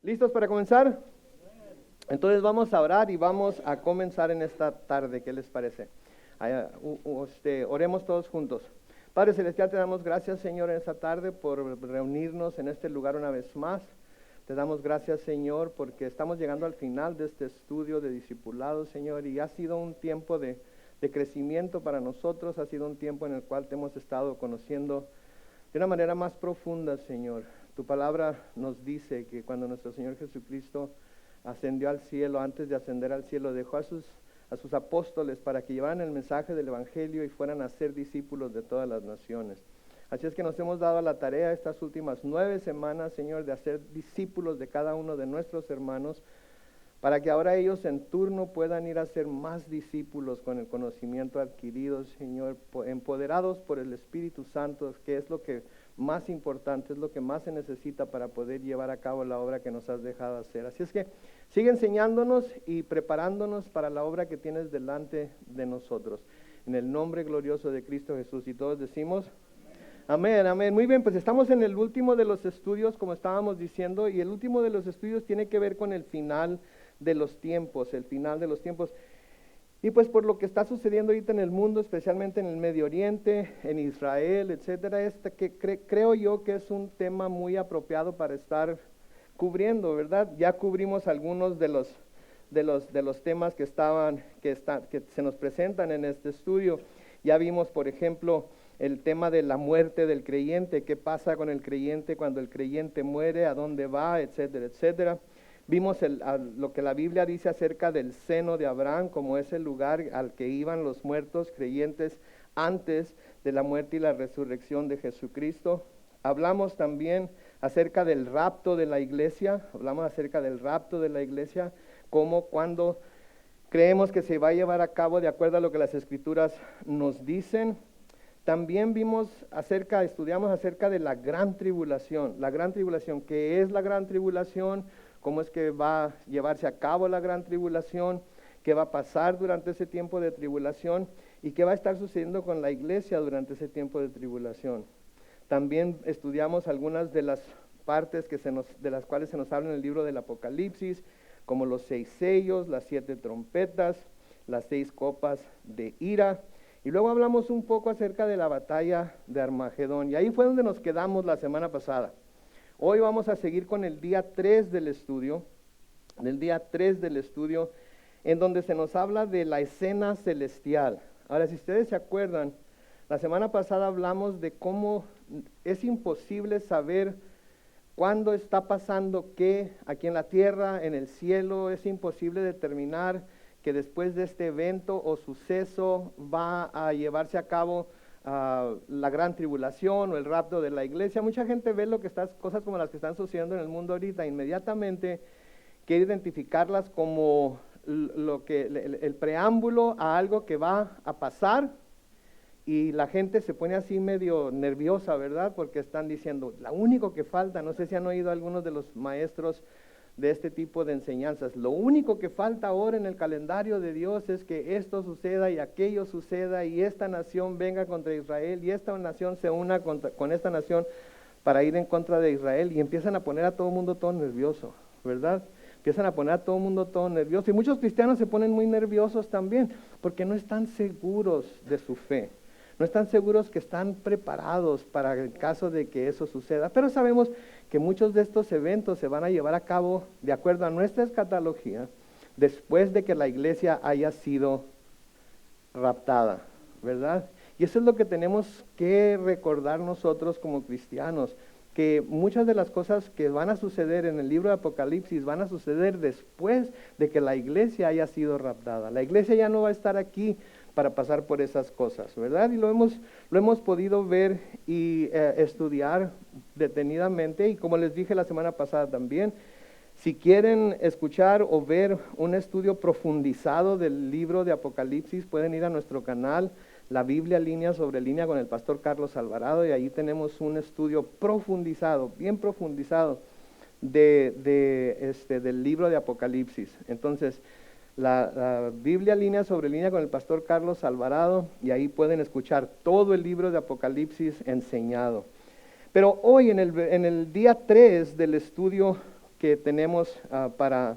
¿Listos para comenzar? Entonces vamos a orar y vamos a comenzar en esta tarde. ¿Qué les parece? Oremos todos juntos. Padre Celestial, te damos gracias, Señor, en esta tarde por reunirnos en este lugar una vez más. Te damos gracias, Señor, porque estamos llegando al final de este estudio de discipulado, Señor, y ha sido un tiempo de crecimiento para nosotros, ha sido un tiempo en el cual te hemos estado conociendo de una manera más profunda, Señor. Tu palabra nos dice que cuando nuestro Señor Jesucristo ascendió al cielo, antes de ascender al cielo, dejó a sus apóstoles para que llevaran el mensaje del Evangelio y fueran a ser discípulos de todas las naciones. Así es que nos hemos dado a la tarea estas últimas 9 semanas, Señor, de hacer discípulos de cada uno de nuestros hermanos, para que ahora ellos en turno puedan ir a ser más discípulos con el conocimiento adquirido, Señor, empoderados por el Espíritu Santo, que es lo que más importante, es lo que más se necesita para poder llevar a cabo la obra que nos has dejado hacer. Así es que sigue enseñándonos y preparándonos para la obra que tienes delante de nosotros. En el nombre glorioso de Cristo Jesús, y todos decimos amén, amén. Muy bien, pues estamos en el último de los estudios, como estábamos diciendo, y el último de los estudios tiene que ver con el final de los tiempos, el final de los tiempos. Y pues por lo que está sucediendo ahorita en el mundo, especialmente en el Medio Oriente, en Israel, etcétera, creo yo que es un tema muy apropiado para estar cubriendo, ¿verdad? Ya cubrimos algunos de los temas que se nos presentan en este estudio. Ya vimos, por ejemplo, el tema de la muerte del creyente, qué pasa con el creyente cuando el creyente muere, a dónde va, etcétera, etcétera. Vimos lo que la Biblia dice acerca del seno de Abraham, como es el lugar al que iban los muertos creyentes antes de la muerte y la resurrección de Jesucristo. Hablamos también acerca del rapto de la iglesia, como cuando creemos que se va a llevar a cabo de acuerdo a lo que las Escrituras nos dicen. También estudiamos acerca de la gran tribulación, ¿qué es la gran tribulación? ¿Cómo es que va a llevarse a cabo la gran tribulación? ¿Qué va a pasar durante ese tiempo de tribulación? ¿Y qué va a estar sucediendo con la iglesia durante ese tiempo de tribulación? También estudiamos algunas de las partes de las cuales se nos habla en el libro del Apocalipsis, como los 6 sellos, las 7 trompetas, las 6 copas de ira. Y luego hablamos un poco acerca de la batalla de Armagedón. Y ahí fue donde nos quedamos la semana pasada. Hoy vamos a seguir con el día 3 del estudio, en donde se nos habla de la escena celestial. Ahora, si ustedes se acuerdan, la semana pasada hablamos de cómo es imposible saber cuándo está pasando qué aquí en la tierra, en el cielo. Es imposible determinar que después de este evento o suceso va a llevarse a cabo la gran tribulación o el rapto de la iglesia. Mucha gente ve cosas como las que están sucediendo en el mundo ahorita, inmediatamente quiere identificarlas como el preámbulo a algo que va a pasar, y la gente se pone así medio nerviosa, ¿verdad? Porque están diciendo, lo único que falta, no sé si han oído algunos de los maestros de este tipo de enseñanzas, lo único que falta ahora en el calendario de Dios es que esto suceda y aquello suceda, y esta nación venga contra Israel, y esta nación se una con esta nación para ir en contra de Israel, y empiezan a poner a todo el mundo todo nervioso, ¿verdad? Empiezan a poner a todo el mundo todo nervioso, y muchos cristianos se ponen muy nerviosos también, porque no están seguros de su fe. No están seguros que están preparados para el caso de que eso suceda. Pero sabemos que muchos de estos eventos se van a llevar a cabo de acuerdo a nuestra escatología después de que la iglesia haya sido raptada, ¿verdad? Y eso es lo que tenemos que recordar nosotros como cristianos, que muchas de las cosas que van a suceder en el libro de Apocalipsis van a suceder después de que la iglesia haya sido raptada. La iglesia ya no va a estar aquí para pasar por esas cosas, ¿verdad? Y lo hemos podido ver y estudiar detenidamente. Y como les dije la semana pasada también, si quieren escuchar o ver un estudio profundizado del libro de Apocalipsis, pueden ir a nuestro canal, La Biblia Línea sobre Línea, con el pastor Carlos Alvarado, y ahí tenemos un estudio profundizado, bien profundizado del libro de Apocalipsis. Entonces, la Biblia Línea sobre Línea con el pastor Carlos Alvarado, y ahí pueden escuchar todo el libro de Apocalipsis enseñado. Pero hoy en el día 3 del estudio que tenemos para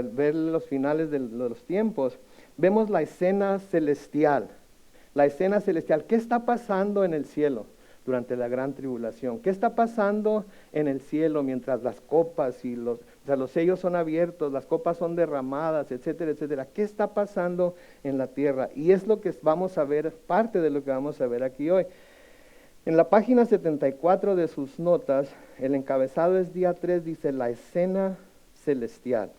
ver los finales de los tiempos, vemos la escena celestial. La escena celestial. ¿Qué está pasando en el cielo durante la gran tribulación? ¿Qué está pasando en el cielo mientras las copas y los sellos son abiertos, las copas son derramadas, etcétera, etcétera? ¿Qué está pasando en la tierra? Y es lo que vamos a ver, parte de lo que vamos a ver aquí hoy. En la página 74 de sus notas, el encabezado es día 3, dice la escena celestial.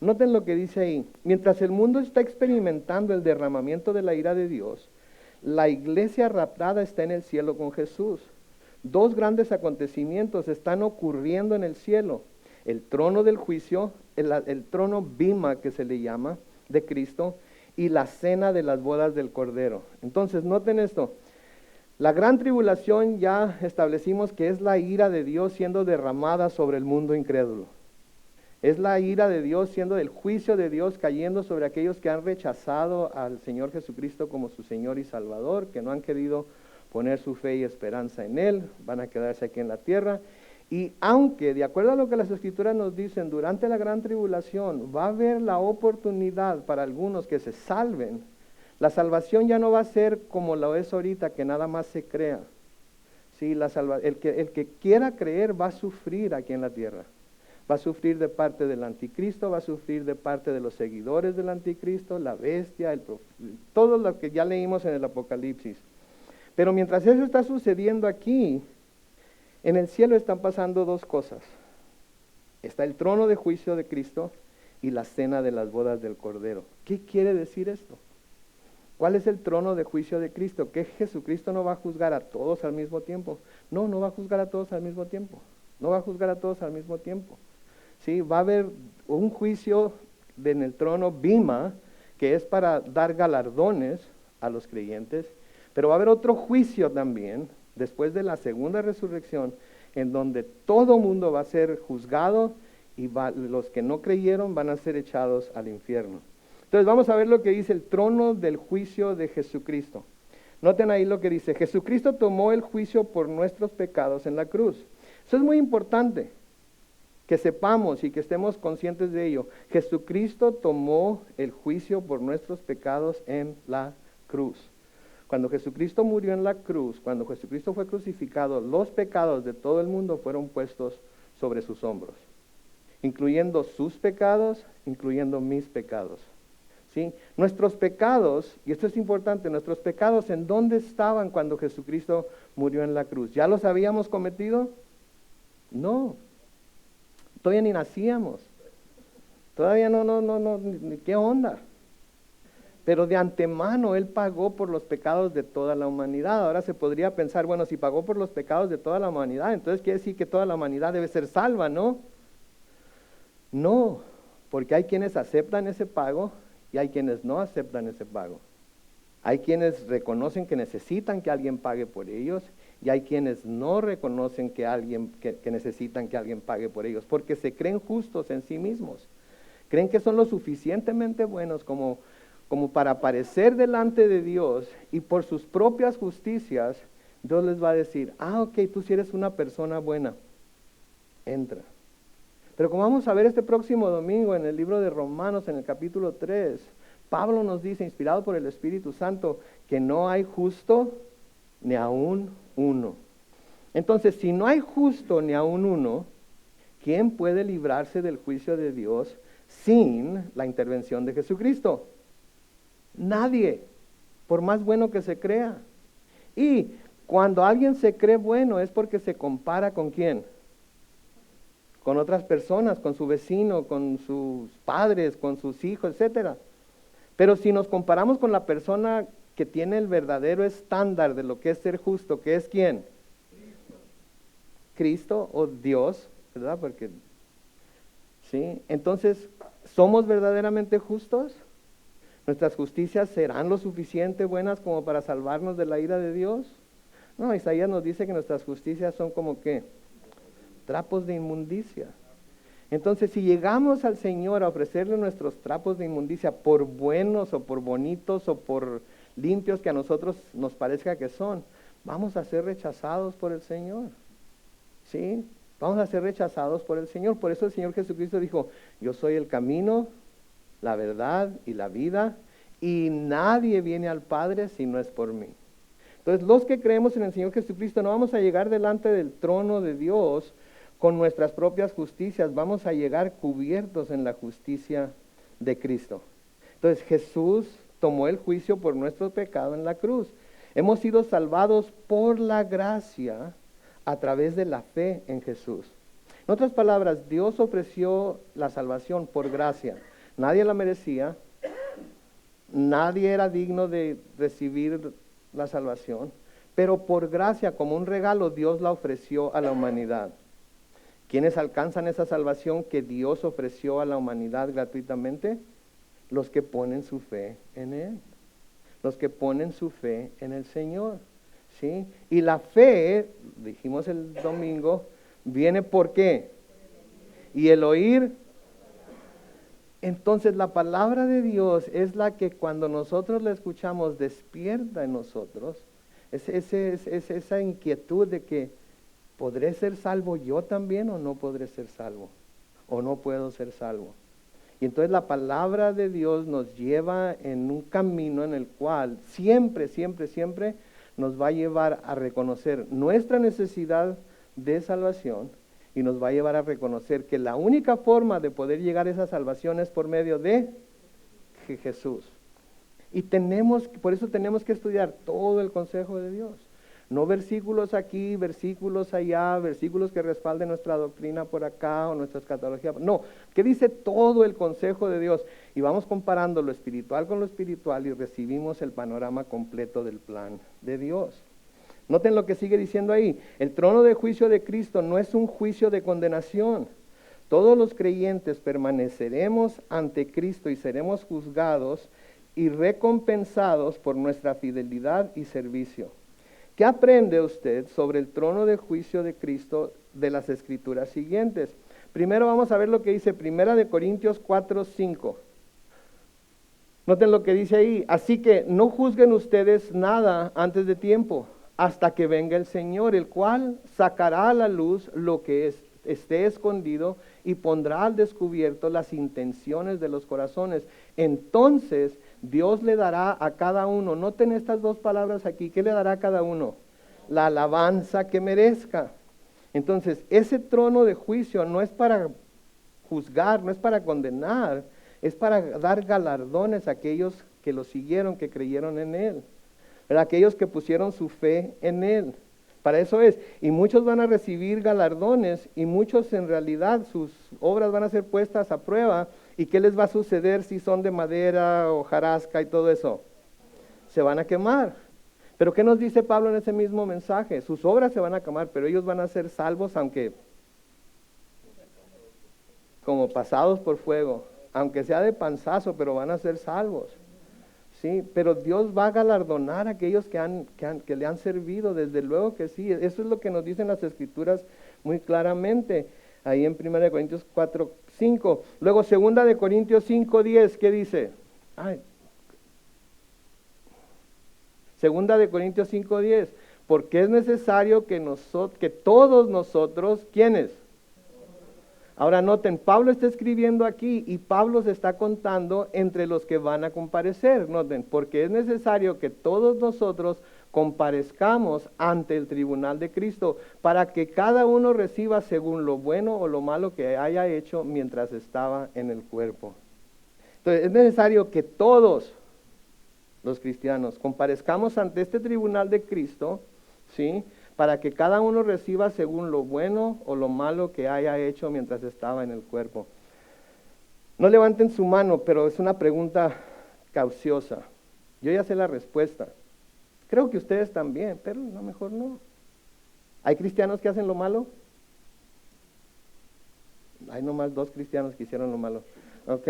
Noten lo que dice ahí. Mientras el mundo está experimentando el derramamiento de la ira de Dios, la iglesia raptada está en el cielo con Jesús. Dos grandes acontecimientos están ocurriendo en el cielo. El trono del juicio, el trono Bima que se le llama, de Cristo, y la cena de las bodas del Cordero. Entonces, noten esto. La gran tribulación ya establecimos que es la ira de Dios siendo derramada sobre el mundo incrédulo. Es la ira de Dios siendo el juicio de Dios cayendo sobre aquellos que han rechazado al Señor Jesucristo como su Señor y Salvador, que no han querido poner su fe y esperanza en Él, van a quedarse aquí en la tierra. Y aunque, de acuerdo a lo que las Escrituras nos dicen, durante la gran tribulación va a haber la oportunidad para algunos que se salven, la salvación ya no va a ser como lo es ahorita, que nada más se crea. Sí, el que quiera creer va a sufrir aquí en la tierra. Va a sufrir de parte del anticristo, va a sufrir de parte de los seguidores del anticristo, la bestia, todo lo que ya leímos en el Apocalipsis. Pero mientras eso está sucediendo aquí, en el cielo están pasando dos cosas. Está el trono de juicio de Cristo y la cena de las bodas del Cordero. ¿Qué quiere decir esto? ¿Cuál es el trono de juicio de Cristo? ¿Que Jesucristo no va a juzgar a todos al mismo tiempo? No, no va a juzgar a todos al mismo tiempo. No va a juzgar a todos al mismo tiempo. Sí, va a haber un juicio en el trono Bima, que es para dar galardones a los creyentes, pero va a haber otro juicio también, después de la segunda resurrección, en donde todo mundo va a ser juzgado y los que no creyeron van a ser echados al infierno. Entonces vamos a ver lo que dice el trono del juicio de Jesucristo. Noten ahí lo que dice, Jesucristo tomó el juicio por nuestros pecados en la cruz. Eso es muy importante, que sepamos y que estemos conscientes de ello. Jesucristo tomó el juicio por nuestros pecados en la cruz. Cuando Jesucristo murió en la cruz, cuando Jesucristo fue crucificado, los pecados de todo el mundo fueron puestos sobre sus hombros, incluyendo sus pecados, incluyendo mis pecados. ¿Sí? Nuestros pecados, y esto es importante, nuestros pecados, ¿en dónde estaban cuando Jesucristo murió en la cruz? ¿Ya los habíamos cometido? No. Todavía ni nacíamos. Todavía no, ¿qué onda? Pero de antemano Él pagó por los pecados de toda la humanidad. Ahora se podría pensar, bueno, si pagó por los pecados de toda la humanidad, entonces quiere decir que toda la humanidad debe ser salva, ¿no? No, porque hay quienes aceptan ese pago y hay quienes no aceptan ese pago. Hay quienes reconocen que necesitan que alguien pague por ellos y hay quienes no reconocen que necesitan que alguien pague por ellos porque se creen justos en sí mismos. Creen que son lo suficientemente buenos como para aparecer delante de Dios y por sus propias justicias Dios les va a decir, ok, tú sí eres una persona buena, entra. Pero como vamos a ver este próximo domingo en el libro de Romanos, en el capítulo 3, Pablo nos dice, inspirado por el Espíritu Santo, que no hay justo ni aún uno. Entonces, si no hay justo ni aún uno, ¿quién puede librarse del juicio de Dios sin la intervención de Jesucristo? Nadie, por más bueno que se crea. Y cuando alguien se cree bueno es porque se compara ¿con quién? Con otras personas, con su vecino, con sus padres, con sus hijos, etcétera. Pero si nos comparamos con la persona que tiene el verdadero estándar de lo que es ser justo, ¿que es quién? Cristo o Dios, ¿verdad? Porque, ¿sí? Entonces, ¿somos verdaderamente justos? ¿Nuestras justicias serán lo suficiente buenas como para salvarnos de la ira de Dios? No, Isaías nos dice que nuestras justicias son como ¿qué? Trapos de inmundicia. Entonces, si llegamos al Señor a ofrecerle nuestros trapos de inmundicia, por buenos o por bonitos o por limpios que a nosotros nos parezca que son, vamos a ser rechazados por el Señor. ¿Sí? Vamos a ser rechazados por el Señor. Por eso el Señor Jesucristo dijo, yo soy el camino, la verdad y la vida, y nadie viene al Padre si no es por mí. Entonces, los que creemos en el Señor Jesucristo no vamos a llegar delante del trono de Dios con nuestras propias justicias, vamos a llegar cubiertos en la justicia de Cristo. Entonces, Jesús tomó el juicio por nuestro pecado en la cruz. Hemos sido salvados por la gracia a través de la fe en Jesús. En otras palabras, Dios ofreció la salvación por gracia. Nadie la merecía, nadie era digno de recibir la salvación, pero por gracia, como un regalo, Dios la ofreció a la humanidad. ¿Quiénes alcanzan esa salvación que Dios ofreció a la humanidad gratuitamente? Los que ponen su fe en Él, los que ponen su fe en el Señor, ¿sí? Y la fe, dijimos el domingo, viene ¿por qué? Y el oír. Entonces la palabra de Dios es la que cuando nosotros la escuchamos despierta en nosotros esa inquietud de que ¿podré ser salvo yo también o no podré ser salvo? ¿O no puedo ser salvo? Y entonces la palabra de Dios nos lleva en un camino en el cual siempre nos va a llevar a reconocer nuestra necesidad de salvación y nos va a llevar a reconocer que la única forma de poder llegar a esa salvación es por medio de Jesús. Y por eso tenemos que estudiar todo el consejo de Dios. No versículos aquí, versículos allá, versículos que respalden nuestra doctrina por acá o nuestra escatología. No, ¿qué dice todo el consejo de Dios? Y vamos comparando lo espiritual con lo espiritual y recibimos el panorama completo del plan de Dios. Noten lo que sigue diciendo ahí. El trono de juicio de Cristo no es un juicio de condenación. Todos los creyentes permaneceremos ante Cristo y seremos juzgados y recompensados por nuestra fidelidad y servicio. ¿Qué aprende usted sobre el trono de juicio de Cristo de las Escrituras siguientes? Primero vamos a ver lo que dice 1 Corintios 4:5. Noten lo que dice ahí. Así que no juzguen ustedes nada antes de tiempo, hasta que venga el Señor, el cual sacará a la luz lo que esté escondido y pondrá al descubierto las intenciones de los corazones. Entonces Dios le dará a cada uno, noten estas dos palabras aquí, ¿qué le dará a cada uno? La alabanza que merezca. Entonces, ese trono de juicio no es para juzgar, no es para condenar, es para dar galardones a aquellos que lo siguieron, que creyeron en Él, ¿verdad? Aquellos que pusieron su fe en Él. Para eso es, y muchos van a recibir galardones y muchos en realidad sus obras van a ser puestas a prueba. ¿Y qué les va a suceder si son de madera, hojarasca y todo eso? Se van a quemar. Pero ¿qué nos dice Pablo en ese mismo mensaje? Sus obras se van a quemar, pero ellos van a ser salvos aunque como pasados por fuego, aunque sea de panzazo, pero van a ser salvos. Sí, pero Dios va a galardonar a aquellos que le han servido, desde luego que sí. Eso es lo que nos dicen las Escrituras muy claramente, ahí en 1 Corintios 4:5. Luego 2 Corintios 5:10, ¿qué dice? 2 Corintios 5:10, porque es necesario que todos nosotros, ¿quiénes? Ahora noten, Pablo está escribiendo aquí y Pablo se está contando entre los que van a comparecer. Noten, porque es necesario que todos nosotros comparezcamos ante el tribunal de Cristo para que cada uno reciba según lo bueno o lo malo que haya hecho mientras estaba en el cuerpo. Entonces es necesario que todos los cristianos comparezcamos ante este tribunal de Cristo, ¿sí?, para que cada uno reciba según lo bueno o lo malo que haya hecho mientras estaba en el cuerpo. No levanten su mano, pero es una pregunta cauciosa. Yo ya sé la respuesta. Creo que ustedes también, pero a lo mejor no. ¿Hay cristianos que hacen lo malo? Hay nomás 2 cristianos que hicieron lo malo. Ok,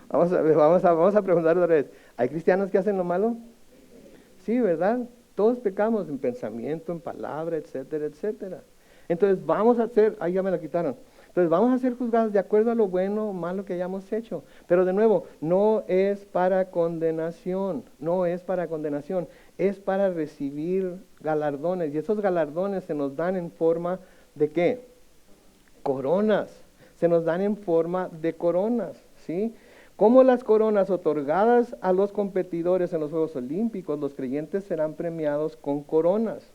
vamos a preguntar otra vez. ¿Hay cristianos que hacen lo malo? Sí, ¿verdad? Todos pecamos en pensamiento, en palabra, etcétera, etcétera. Entonces vamos a ser, ahí ya me la quitaron. Entonces vamos a ser juzgados de acuerdo a lo bueno o malo que hayamos hecho. Pero de nuevo, no es para condenación, no es para condenación. es para recibir galardones. Y esos galardones se nos dan en forma de ¿qué? Coronas. Se nos dan en forma de coronas, ¿sí? Como las coronas otorgadas a los competidores en los Juegos Olímpicos, los creyentes serán premiados con coronas.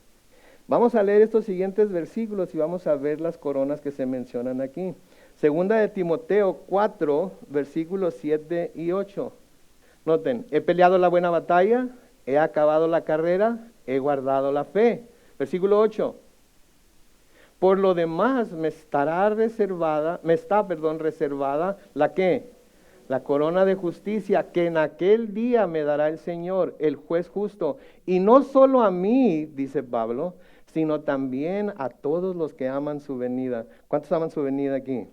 Vamos a leer estos siguientes versículos y vamos a ver las coronas que se mencionan aquí. Segunda de Timoteo 4, versículos 7 y 8. Noten, he peleado la buena batalla, he acabado la carrera, he guardado la fe. Versículo 8. Por lo demás me está reservada ¿la qué? La corona de justicia que en aquel día me dará el Señor, el juez justo. Y no solo a mí, dice Pablo, sino también a todos los que aman su venida. ¿Cuántos aman su venida aquí?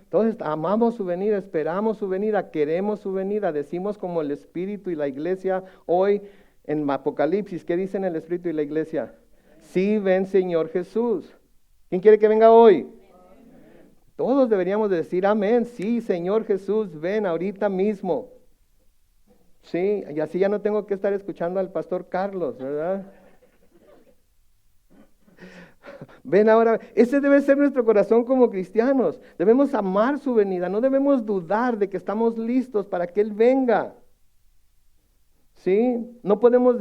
Todos amamos su venida, esperamos su venida, queremos su venida. Decimos como el Espíritu y la iglesia hoy en Apocalipsis. ¿Qué dicen el Espíritu y la iglesia? Sí, ven Señor Jesús. ¿Quién quiere que venga hoy? Todos deberíamos decir amén. Sí, Señor Jesús, ven ahorita mismo. Sí, y así ya no tengo que estar escuchando al pastor Carlos, ¿verdad? Ven ahora, ese debe ser nuestro corazón como cristianos. Debemos amar su venida, no debemos dudar de que estamos listos para que Él venga. ¿Sí? No podemos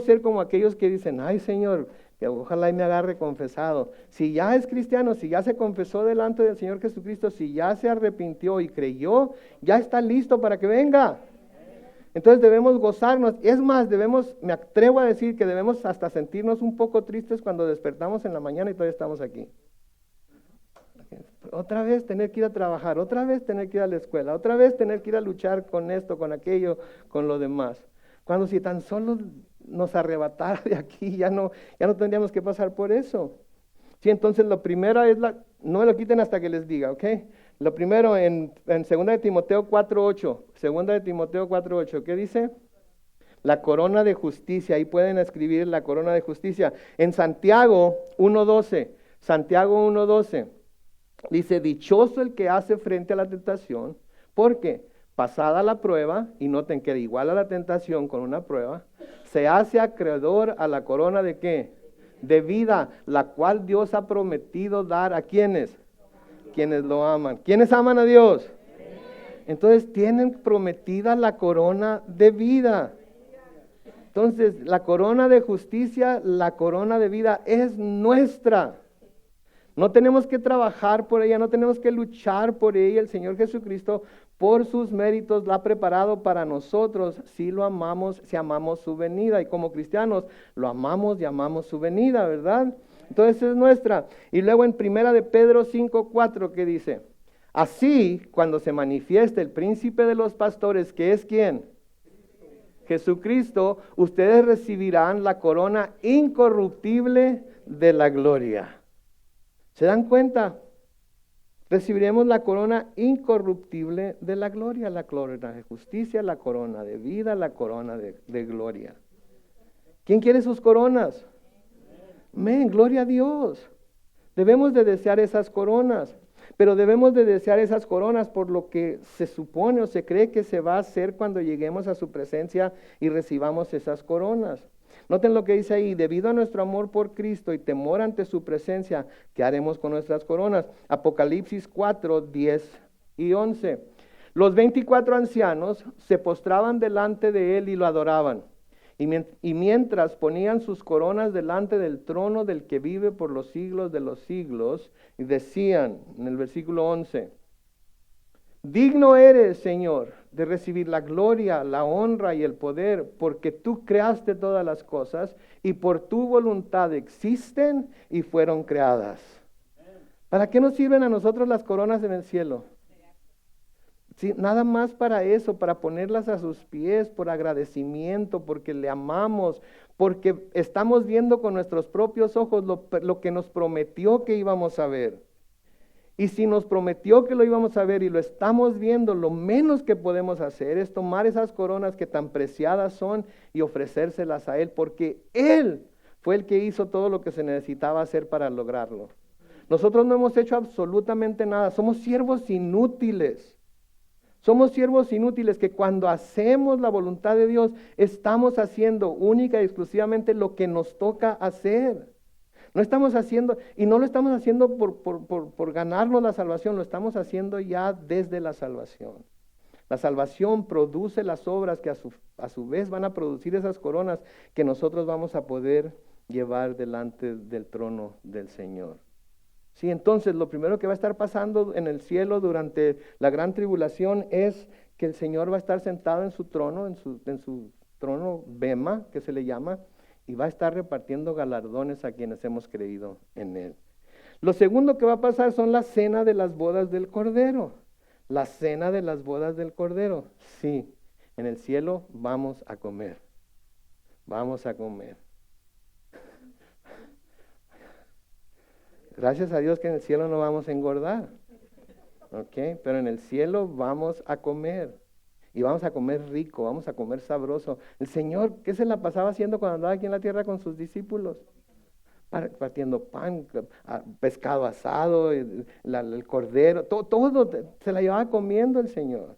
ser como aquellos que dicen, ay Señor, que ojalá y me agarre confesado. Si ya es cristiano, si ya se confesó delante del Señor Jesucristo, si ya se arrepintió y creyó, ya está listo para que venga. Entonces debemos gozarnos. Es más, me atrevo a decir que debemos hasta sentirnos un poco tristes cuando despertamos en la mañana y todavía estamos aquí. Otra vez tener que ir a trabajar, otra vez tener que ir a la escuela, otra vez tener que ir a luchar con esto, con aquello, con lo demás. Cuando si tan solo nos arrebatara de aquí, ya no tendríamos que pasar por eso. Sí, entonces lo primero es no me lo quiten hasta que les diga, ¿ok? Lo primero en 2 de Timoteo 4:8, 2 de Timoteo 4:8, ¿qué dice? La corona de justicia, ahí pueden escribir la corona de justicia. En Santiago 1:12, dice, dichoso el que hace frente a la tentación, porque pasada la prueba, y noten que igual a la tentación con una prueba, se hace acreedor a la corona de ¿qué? De vida, la cual Dios ha prometido dar a ¿quiénes? Quienes lo aman. ¿Quiénes aman a Dios? Entonces tienen prometida la corona de vida. Entonces la corona de justicia, la corona de vida es nuestra. No tenemos que trabajar por ella, no tenemos que luchar por ella. El Señor Jesucristo, por sus méritos, la ha preparado para nosotros si lo amamos, si amamos su venida. Y como cristianos, lo amamos y amamos su venida, ¿verdad? Entonces es nuestra. Y luego en 1 de Pedro 5:4, ¿qué dice? Así, cuando se manifieste el príncipe de los pastores, ¿que es quién? Jesucristo, ustedes recibirán la corona incorruptible de la gloria. ¿Se dan cuenta? Recibiremos la corona incorruptible de la gloria, la corona de justicia, la corona de vida, la corona de gloria. ¿Quién quiere sus coronas? Amén, gloria a Dios. Debemos de desear esas coronas, pero debemos de desear esas coronas por lo que se supone o se cree que se va a hacer cuando lleguemos a su presencia y recibamos esas coronas. Noten lo que dice ahí, debido a nuestro amor por Cristo y temor ante su presencia, ¿qué haremos con nuestras coronas? Apocalipsis 4:10 y 11. Los 24 ancianos se postraban delante de él y lo adoraban. Y mientras ponían sus coronas delante del trono del que vive por los siglos de los siglos, y decían en el versículo 11, digno eres, Señor, de recibir la gloria, la honra y el poder, porque tú creaste todas las cosas y por tu voluntad existen y fueron creadas. ¿Para qué nos sirven a nosotros las coronas en el cielo? Sí, nada más para eso, para ponerlas a sus pies, por agradecimiento, porque le amamos, porque estamos viendo con nuestros propios ojos lo que nos prometió que íbamos a ver. Y si nos prometió que lo íbamos a ver y lo estamos viendo, lo menos que podemos hacer es tomar esas coronas que tan preciadas son y ofrecérselas a Él, porque Él fue el que hizo todo lo que se necesitaba hacer para lograrlo. Nosotros no hemos hecho absolutamente nada, somos siervos inútiles. Somos siervos inútiles que cuando hacemos la voluntad de Dios, estamos haciendo única y exclusivamente lo que nos toca hacer. No estamos haciendo, y no lo estamos haciendo por ganarnos la salvación, lo estamos haciendo ya desde la salvación. La salvación produce las obras que a su vez van a producir esas coronas que nosotros vamos a poder llevar delante del trono del Señor. Sí, entonces lo primero que va a estar pasando en el cielo durante la gran tribulación es que el Señor va a estar sentado en su trono, en su trono bema, que se le llama, y va a estar repartiendo galardones a quienes hemos creído en Él. Lo segundo que va a pasar son la cena de las bodas del Cordero. La cena de las bodas del Cordero. Sí, en el cielo vamos a comer. Vamos a comer. Gracias a Dios que en el cielo no vamos a engordar. ¿Ok? Pero en el cielo vamos a comer. Y vamos a comer rico, vamos a comer sabroso. El Señor, ¿qué se la pasaba haciendo cuando andaba aquí en la tierra con sus discípulos? Partiendo pan, pescado asado, el cordero, todo se la llevaba comiendo el Señor.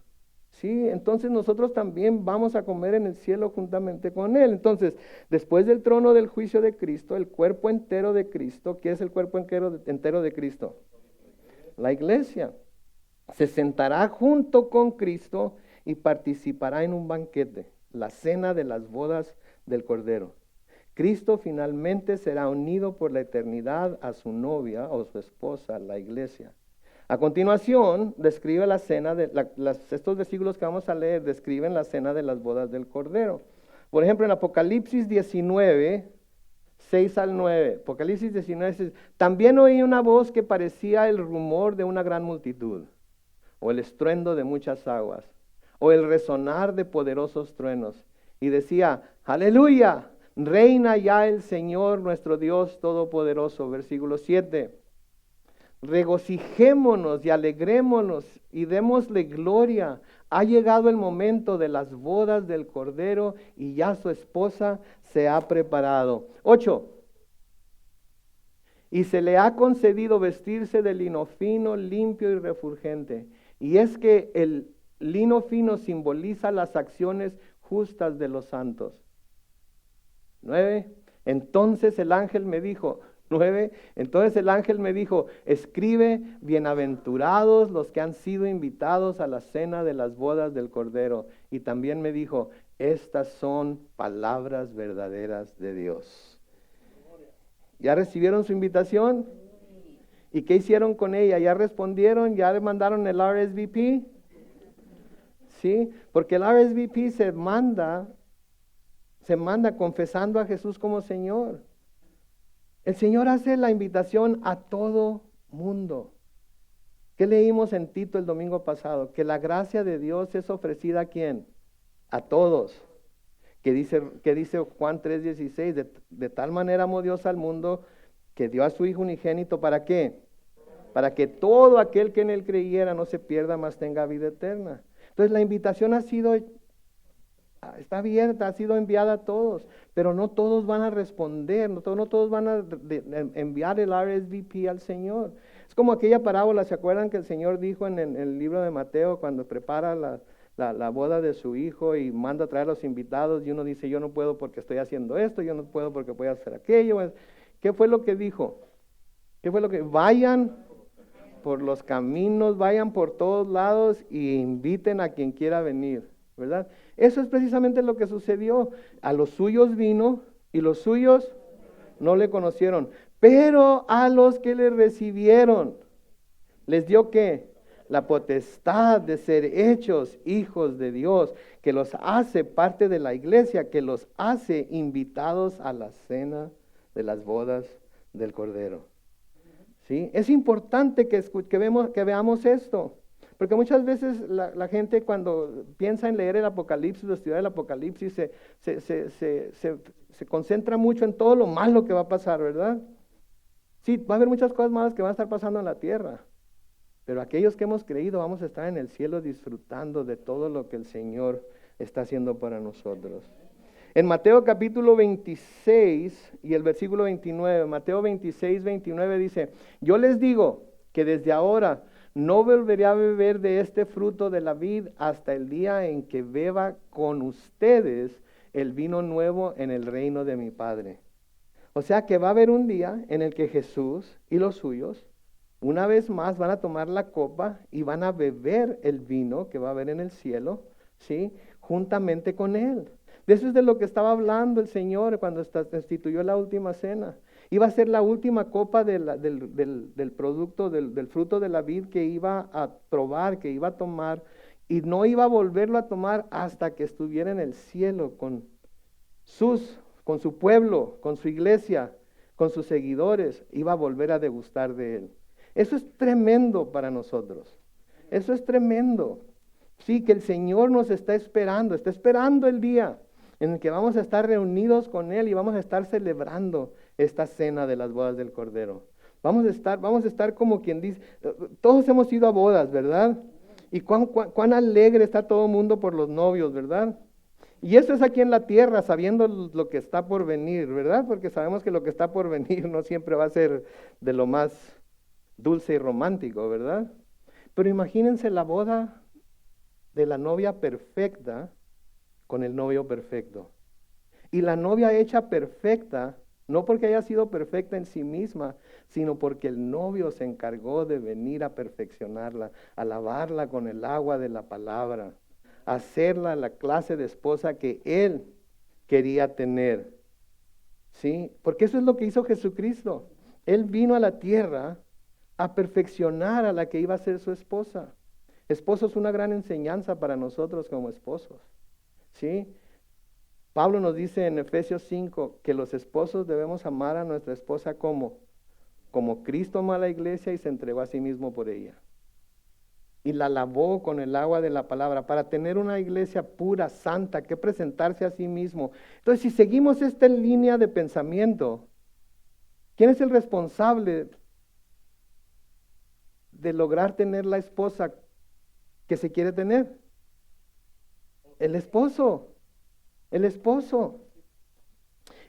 Sí, entonces nosotros también vamos a comer en el cielo juntamente con Él. Entonces, después del trono del juicio de Cristo, el cuerpo entero de Cristo, ¿qué es el cuerpo entero de Cristo? La iglesia. Se sentará junto con Cristo y participará en un banquete, la cena de las bodas del Cordero. Cristo finalmente será unido por la eternidad a su novia o su esposa, la iglesia. A continuación, describe la cena estos versículos que vamos a leer describen la cena de las bodas del Cordero. Por ejemplo, en Apocalipsis 19, 6 al 9, Apocalipsis 19, 6, también oí una voz que parecía el rumor de una gran multitud, o el estruendo de muchas aguas, o el resonar de poderosos truenos, y decía, aleluya, reina ya el Señor nuestro Dios Todopoderoso. Versículo 7, regocijémonos y alegrémonos y démosle gloria. Ha llegado el momento de las bodas del Cordero y ya su esposa se ha preparado. 8, y se le ha concedido vestirse de lino fino, limpio y refulgente. Y es que el lino fino simboliza las acciones justas de los santos. 9. Entonces el ángel me dijo, escribe, bienaventurados los que han sido invitados a la cena de las bodas del Cordero. Y también me dijo, estas son palabras verdaderas de Dios. ¿Ya recibieron su invitación? ¿Y qué hicieron con ella? ¿Ya respondieron? ¿Ya le mandaron el RSVP? Sí, porque el RSVP se manda confesando a Jesús como Señor. El Señor hace la invitación a todo mundo. ¿Qué leímos en Tito el domingo pasado? Que la gracia de Dios es ofrecida ¿a quién? A todos. Que dice Juan 3:16, de tal manera amó Dios al mundo que dio a su Hijo unigénito, ¿para qué? Para que todo aquel que en Él creyera no se pierda, mas tenga vida eterna. Entonces la invitación está abierta, ha sido enviada a todos, pero no todos van a responder, no todos van a enviar el RSVP al Señor. Es como aquella parábola, ¿se acuerdan que el Señor dijo en el libro de Mateo cuando prepara la boda de su hijo y manda a traer a los invitados y uno dice, yo no puedo porque estoy haciendo esto, yo no puedo porque voy a hacer aquello? ¿Qué fue lo que dijo? Vayan por los caminos, vayan por todos lados y inviten a quien quiera venir, ¿verdad? Eso es precisamente lo que sucedió. A los suyos vino y los suyos no le conocieron, pero a los que le recibieron, ¿les dio qué? La potestad de ser hechos hijos de Dios, que los hace parte de la iglesia, que los hace invitados a la cena de las bodas del Cordero. ¿Sí? Es importante que veamos esto, porque muchas veces la gente cuando piensa en leer el Apocalipsis o estudiar el Apocalipsis se concentra mucho en todo lo malo que va a pasar, ¿verdad? Sí, va a haber muchas cosas malas que van a estar pasando en la tierra, pero aquellos que hemos creído vamos a estar en el cielo disfrutando de todo lo que el Señor está haciendo para nosotros. En Mateo capítulo 26 y el versículo 29, Mateo 26, 29 dice, yo les digo que desde ahora no volveré a beber de este fruto de la vid hasta el día en que beba con ustedes el vino nuevo en el reino de mi Padre. O sea que va a haber un día en el que Jesús y los suyos, una vez más, van a tomar la copa y van a beber el vino que va a haber en el cielo, ¿sí? Juntamente con Él. De eso es de lo que estaba hablando el Señor cuando instituyó la última cena. Iba a ser la última copa del producto, del fruto de la vid que iba a probar, que iba a tomar, y no iba a volverlo a tomar hasta que estuviera en el cielo con su pueblo, con su iglesia, con sus seguidores. Iba a volver a degustar de Él. Eso es tremendo para nosotros. Eso es tremendo. Sí, que el Señor nos está esperando el día en el que vamos a estar reunidos con Él y vamos a estar celebrando esta cena de las bodas del Cordero. Vamos a estar como quien dice, todos hemos ido a bodas, ¿verdad? Y cuán alegre está todo el mundo por los novios, ¿verdad? Y eso es aquí en la tierra, sabiendo lo que está por venir, ¿verdad? Porque sabemos que lo que está por venir no siempre va a ser de lo más dulce y romántico, ¿verdad? Pero imagínense la boda de la novia perfecta con el novio perfecto. Y la novia hecha perfecta, no porque haya sido perfecta en sí misma, sino porque el novio se encargó de venir a perfeccionarla, a lavarla con el agua de la palabra, a hacerla la clase de esposa que él quería tener. ¿Sí? Porque eso es lo que hizo Jesucristo. Él vino a la tierra a perfeccionar a la que iba a ser su esposa. Esposo es una gran enseñanza para nosotros como esposos. ¿Sí? Pablo nos dice en Efesios 5 que los esposos debemos amar a nuestra esposa como Cristo amó a la iglesia y se entregó a sí mismo por ella. Y la lavó con el agua de la palabra para tener una iglesia pura, santa, que presentarse a sí mismo. Entonces, si seguimos esta línea de pensamiento, ¿quién es el responsable de lograr tener la esposa que se quiere tener? El esposo. El esposo.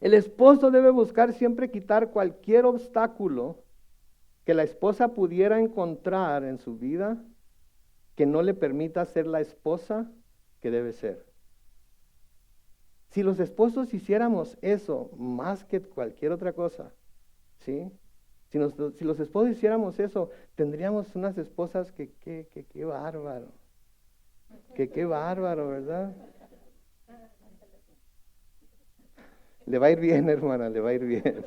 El esposo debe buscar siempre quitar cualquier obstáculo que la esposa pudiera encontrar en su vida que no le permita ser la esposa que debe ser. Si los esposos hiciéramos eso más que cualquier otra cosa, ¿sí? Si los esposos hiciéramos eso, tendríamos unas esposas que qué bárbaro. Qué bárbaro, ¿verdad? Le va a ir bien, hermana, le va a ir bien.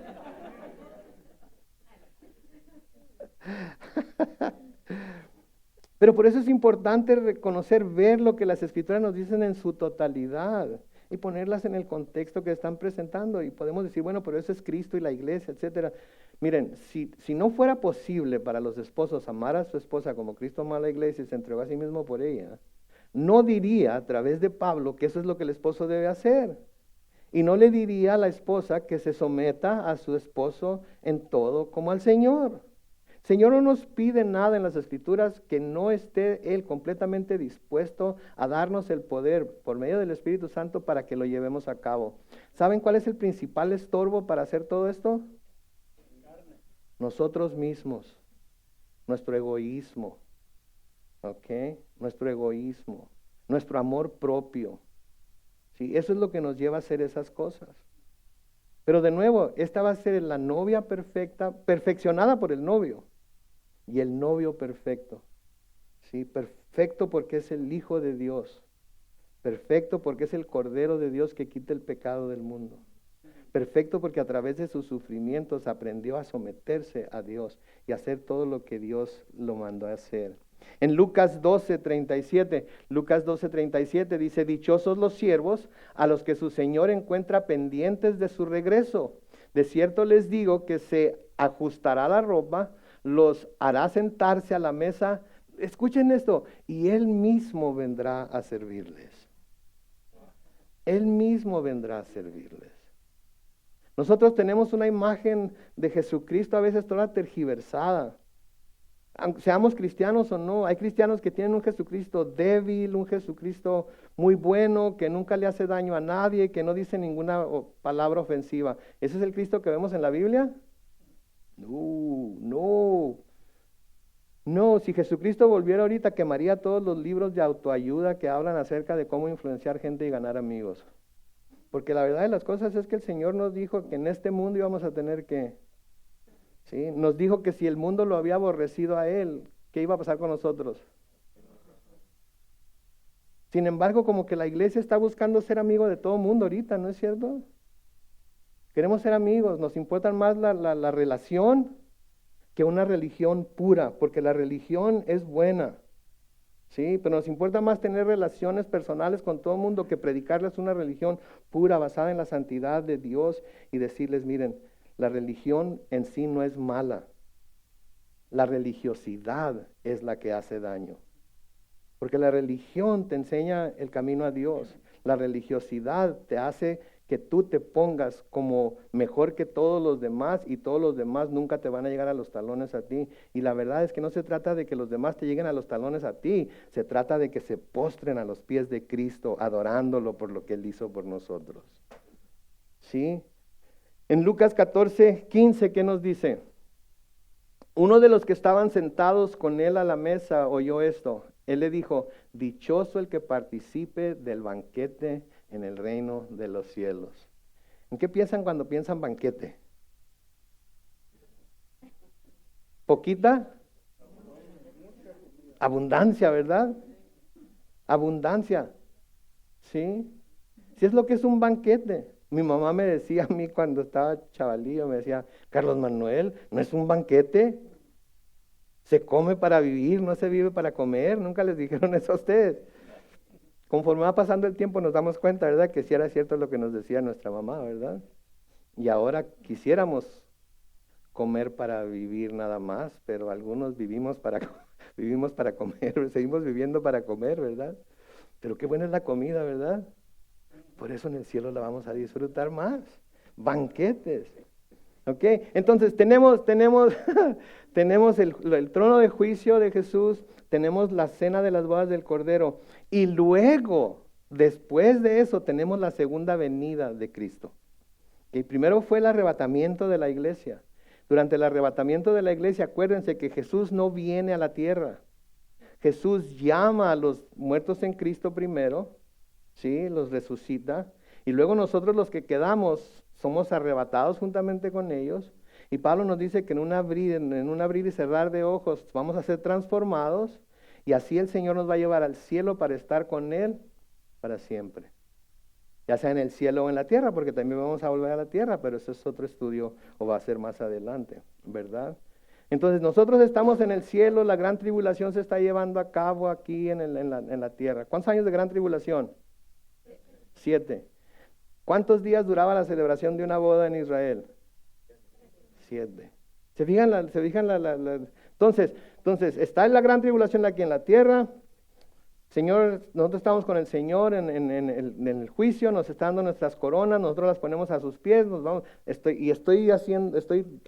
Pero por eso es importante reconocer, ver lo que las Escrituras nos dicen en su totalidad y ponerlas en el contexto que están presentando. Y podemos decir, bueno, pero eso es Cristo y la iglesia, etcétera. Miren, si no fuera posible para los esposos amar a su esposa como Cristo amó a la iglesia y se entregó a sí mismo por ella, no diría a través de Pablo que eso es lo que el esposo debe hacer. Y no le diría a la esposa que se someta a su esposo en todo como al Señor. El Señor no nos pide nada en las Escrituras que no esté Él completamente dispuesto a darnos el poder por medio del Espíritu Santo para que lo llevemos a cabo. ¿Saben cuál es el principal estorbo para hacer todo esto? Nosotros mismos, nuestro egoísmo, ¿ok? Nuestro egoísmo, nuestro amor propio. ¿Sí? Eso es lo que nos lleva a hacer esas cosas. Pero de nuevo, esta va a ser la novia perfecta, perfeccionada por el novio. Y el novio perfecto. ¿Sí? Perfecto porque es el Hijo de Dios. Perfecto porque es el Cordero de Dios que quita el pecado del mundo. Perfecto porque a través de sus sufrimientos aprendió a someterse a Dios y a hacer todo lo que Dios lo mandó a hacer. En Lucas 12:37 dice, dichosos los siervos a los que su Señor encuentra pendientes de su regreso. De cierto les digo que se ajustará la ropa, los hará sentarse a la mesa. Escuchen esto, y Él mismo vendrá a servirles. Él mismo vendrá a servirles. Nosotros tenemos una imagen de Jesucristo a veces toda tergiversada. Aunque seamos cristianos o no, hay cristianos que tienen un Jesucristo débil, un Jesucristo muy bueno, que nunca le hace daño a nadie, que no dice ninguna palabra ofensiva. ¿Ese es el Cristo que vemos en la Biblia? No. No, si Jesucristo volviera ahorita, quemaría todos los libros de autoayuda que hablan acerca de cómo influenciar gente y ganar amigos. Porque la verdad de las cosas es que el Señor nos dijo que en este mundo íbamos a tener que, ¿sí? Nos dijo que si el mundo lo había aborrecido a Él, ¿qué iba a pasar con nosotros? Sin embargo, como que la iglesia está buscando ser amigo de todo mundo ahorita, ¿no es cierto? Queremos ser amigos, nos importa más la relación que una religión pura, porque la religión es buena, ¿sí? Pero nos importa más tener relaciones personales con todo el mundo que predicarles una religión pura, basada en la santidad de Dios y decirles, miren, la religión en sí no es mala, la religiosidad es la que hace daño. Porque la religión te enseña el camino a Dios. La religiosidad te hace que tú te pongas como mejor que todos los demás y todos los demás nunca te van a llegar a los talones a ti. Y la verdad es que no se trata de que los demás te lleguen a los talones a ti, se trata de que se postren a los pies de Cristo, adorándolo por lo que Él hizo por nosotros. ¿Sí? En Lucas 14:15, ¿qué nos dice? Uno de los que estaban sentados con Él a la mesa oyó esto. Él le dijo, dichoso el que participe del banquete en el reino de los cielos. ¿En qué piensan cuando piensan banquete? ¿Poquita? Abundancia, ¿verdad? Abundancia. ¿Sí? Sí es lo que es un banquete. Mi mamá me decía a mí cuando estaba chavalillo, me decía, Carlos Manuel, ¿no es un banquete? Se come para vivir, no se vive para comer. Nunca les dijeron eso a ustedes. Conforme va pasando el tiempo nos damos cuenta, ¿verdad? Que sí era cierto lo que nos decía nuestra mamá, ¿verdad? Y ahora quisiéramos comer para vivir nada más, pero algunos vivimos para comer, seguimos viviendo para comer, ¿verdad? Pero qué buena es la comida, ¿verdad? Por eso en el cielo la vamos a disfrutar más. Banquetes. ¿Ok? Entonces tenemos el trono de juicio de Jesús, tenemos la cena de las bodas del Cordero y luego, después de eso, tenemos la segunda venida de Cristo. Y primero fue el arrebatamiento de la iglesia. Durante el arrebatamiento de la iglesia, acuérdense que Jesús no viene a la tierra. Jesús llama a los muertos en Cristo primero, ¿sí? Los resucita y luego nosotros los que quedamos somos arrebatados juntamente con ellos. Y Pablo nos dice que en un abrir y cerrar de ojos vamos a ser transformados y así el Señor nos va a llevar al cielo para estar con Él para siempre. Ya sea en el cielo o en la tierra, porque también vamos a volver a la tierra, pero eso es otro estudio o va a ser más adelante, ¿verdad? Entonces nosotros estamos en el cielo, la gran tribulación se está llevando a cabo aquí en la tierra. ¿Cuántos años de gran tribulación? 7. ¿Cuántos días duraba la celebración de una boda en Israel? 7. ¿Se fijan? Entonces, está en la gran tribulación aquí en la tierra. Señor, nosotros estamos con el Señor en el juicio, nos está dando nuestras coronas, nosotros las ponemos a sus pies, estoy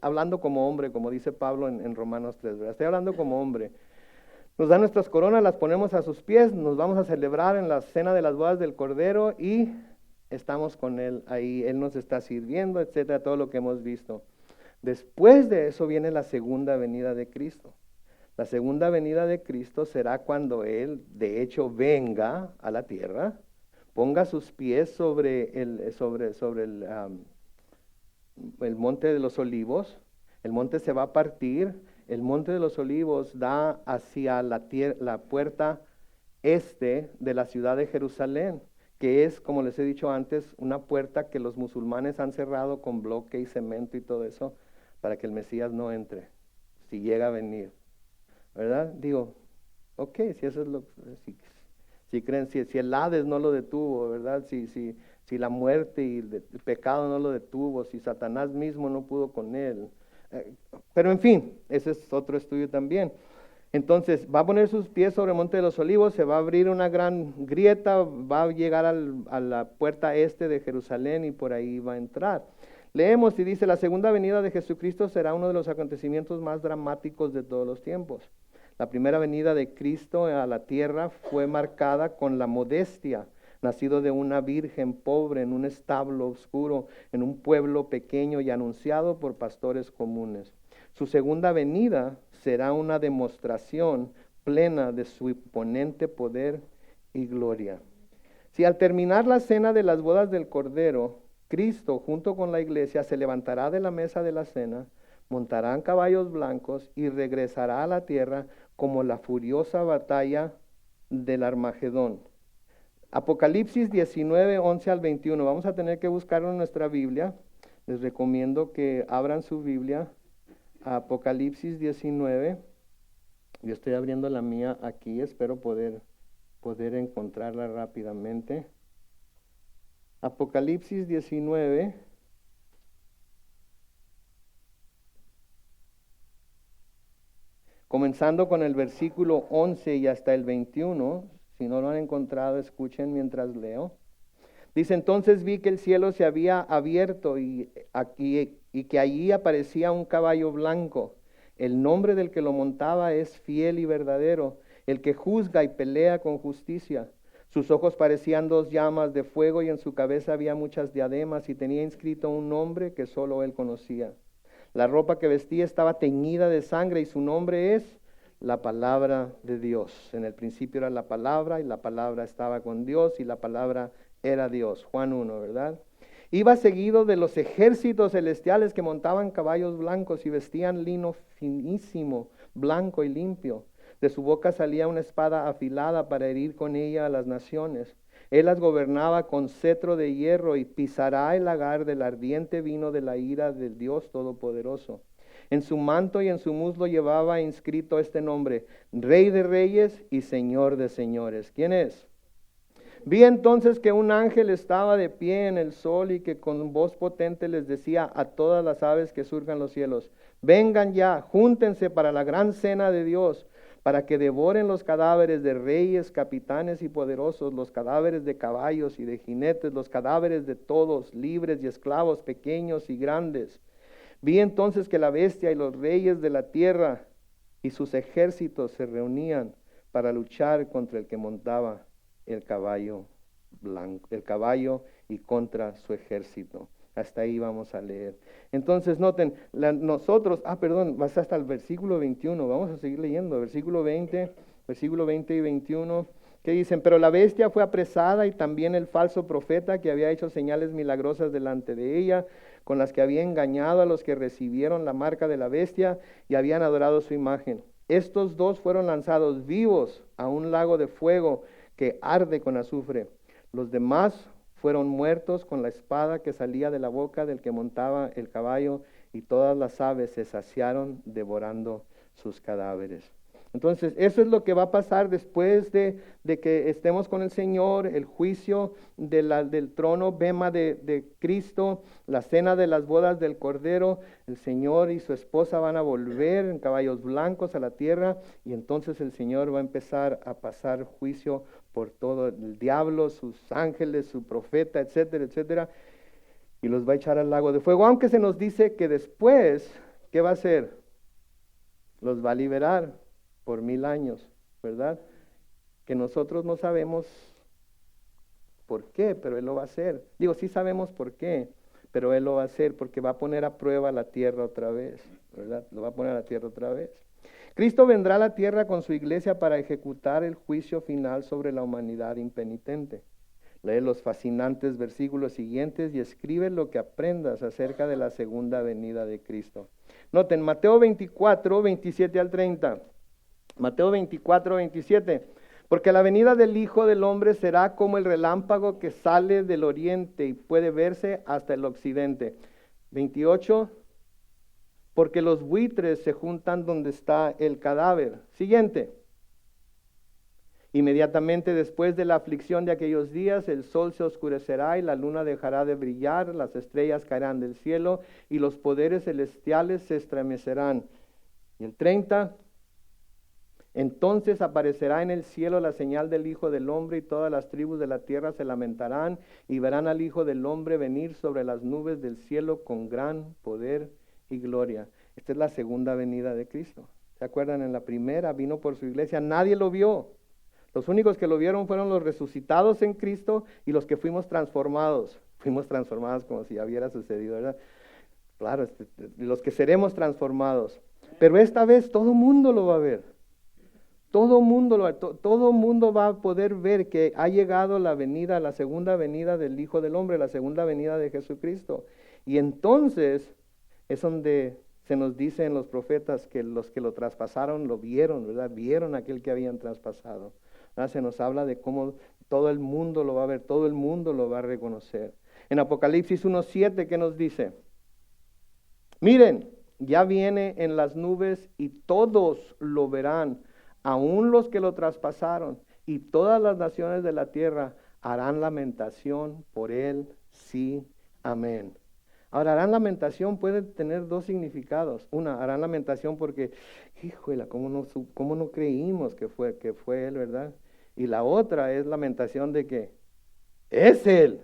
hablando como hombre, como dice Pablo en Romanos 3, ¿verdad? Estoy hablando como hombre. Nos dan nuestras coronas, las ponemos a sus pies, nos vamos a celebrar en la cena de las bodas del Cordero y estamos con Él ahí, Él nos está sirviendo, etcétera, todo lo que hemos visto. Después de eso viene la segunda venida de Cristo. La segunda venida de Cristo será cuando Él, de hecho, venga a la tierra, ponga sus pies sobre el monte de los olivos, el monte se va a partir, el monte de los olivos da hacia la puerta este de la ciudad de Jerusalén, que es, como les he dicho antes, una puerta que los musulmanes han cerrado con bloque y cemento y todo eso, para que el Mesías no entre, si llega a venir. ¿Verdad? Digo, ok, si eso es si creen, si el Hades no lo detuvo, ¿verdad? Si la muerte y el pecado no lo detuvo, si Satanás mismo no pudo con él. Pero en fin, ese es otro estudio también. Entonces, va a poner sus pies sobre el Monte de los Olivos, se va a abrir una gran grieta, va a llegar a la puerta este de Jerusalén y por ahí va a entrar. Leemos y dice, la segunda venida de Jesucristo será uno de los acontecimientos más dramáticos de todos los tiempos. La primera venida de Cristo a la tierra fue marcada con la modestia, nacido de una virgen pobre en un establo oscuro, en un pueblo pequeño y anunciado por pastores comunes. Su segunda venida será una demostración plena de su imponente poder y gloria. Si al terminar la cena de las bodas del Cordero, Cristo junto con la iglesia se levantará de la mesa de la cena, montarán caballos blancos y regresará a la tierra como la furiosa batalla del Armagedón. Apocalipsis 19, 11 al 21. Vamos a tener que buscarlo en nuestra Biblia. Les recomiendo que abran su Biblia a Apocalipsis 19. Yo estoy abriendo la mía aquí, espero poder encontrarla rápidamente. Apocalipsis 19. Comenzando con el versículo 11 y hasta el 21. Si no lo han encontrado, escuchen mientras leo. Dice, entonces vi que el cielo se había abierto y que allí aparecía un caballo blanco. El nombre del que lo montaba es Fiel y Verdadero, el que juzga y pelea con justicia. Sus ojos parecían dos llamas de fuego y en su cabeza había muchas diademas y tenía inscrito un nombre que solo él conocía. La ropa que vestía estaba teñida de sangre y su nombre es la palabra de Dios. En el principio era la palabra y la palabra estaba con Dios y la palabra era Dios. Juan 1, ¿verdad? Iba seguido de los ejércitos celestiales que montaban caballos blancos y vestían lino finísimo, blanco y limpio. De su boca salía una espada afilada para herir con ella a las naciones. Él las gobernaba con cetro de hierro y pisará el lagar del ardiente vino de la ira del Dios Todopoderoso. En su manto y en su muslo llevaba inscrito este nombre, Rey de Reyes y Señor de Señores. ¿Quién es? Vi entonces que un ángel estaba de pie en el sol y que con voz potente les decía a todas las aves que surcan los cielos, vengan ya, júntense para la gran cena de Dios, para que devoren los cadáveres de reyes, capitanes y poderosos, los cadáveres de caballos y de jinetes, los cadáveres de todos, libres y esclavos, pequeños y grandes. Vi entonces que la bestia y los reyes de la tierra y sus ejércitos se reunían para luchar contra el que montaba el caballo blanco, el caballo y contra su ejército. Hasta ahí vamos a leer. Entonces noten, vas hasta el versículo 21, vamos a seguir leyendo, versículo 20 y 21, que dicen, pero la bestia fue apresada y también el falso profeta que había hecho señales milagrosas delante de ella, con las que había engañado a los que recibieron la marca de la bestia y habían adorado su imagen. Estos dos fueron lanzados vivos a un lago de fuego que arde con azufre. Los demás fueron muertos con la espada que salía de la boca del que montaba el caballo, y todas las aves se saciaron devorando sus cadáveres. Entonces, eso es lo que va a pasar después de que estemos con el Señor, el juicio del trono, bema de Cristo, la cena de las bodas del Cordero. El Señor y su esposa van a volver en caballos blancos a la tierra, y entonces el Señor va a empezar a pasar juicio por todo el diablo, sus ángeles, su profeta, etcétera, etcétera, y los va a echar al lago de fuego, aunque se nos dice que después, ¿qué va a hacer? Los va a liberar por 1000 años, ¿verdad? Que nosotros no sabemos por qué, pero Él lo va a hacer. Digo, sí sabemos por qué, pero Él lo va a hacer porque va a poner a prueba la tierra otra vez, ¿verdad? Lo va a poner a la tierra otra vez. Cristo vendrá a la tierra con su iglesia para ejecutar el juicio final sobre la humanidad impenitente. Lee los fascinantes versículos siguientes y escribe lo que aprendas acerca de la segunda venida de Cristo. Noten, Mateo 24, 27 al 30. Mateo 24, 27. Porque la venida del Hijo del Hombre será como el relámpago que sale del oriente y puede verse hasta el occidente. 28. Porque los buitres se juntan donde está el cadáver. Siguiente. Inmediatamente después de la aflicción de aquellos días, el sol se oscurecerá y la luna dejará de brillar, las estrellas caerán del cielo y los poderes celestiales se estremecerán. Y el 30. Entonces aparecerá en el cielo la señal del Hijo del Hombre y todas las tribus de la tierra se lamentarán y verán al Hijo del Hombre venir sobre las nubes del cielo con gran poder y gloria. Esta es la segunda venida de Cristo. ¿Se acuerdan? En la primera vino por su iglesia, nadie lo vio. Los únicos que lo vieron fueron los resucitados en Cristo y los que fuimos transformados. Fuimos transformados como si ya hubiera sucedido, ¿verdad? Claro, los que seremos transformados. Pero esta vez todo mundo lo va a ver. Todo mundo, todo mundo va a poder ver que ha llegado la venida, la segunda venida del Hijo del Hombre, la segunda venida de Jesucristo. Y entonces es donde se nos dice en los profetas que los que lo traspasaron lo vieron, ¿verdad? Vieron aquel que habían traspasado. ¿Verdad? Se nos habla de cómo todo el mundo lo va a ver, todo el mundo lo va a reconocer. En Apocalipsis 1:7, ¿qué nos dice? Miren, ya viene en las nubes y todos lo verán, aun los que lo traspasaron, y todas las naciones de la tierra harán lamentación por él, sí, amén. Ahora, harán lamentación puede tener dos significados. Una, harán lamentación porque, híjole, ¿cómo no creímos que fue él, verdad? Y la otra es lamentación de que es él.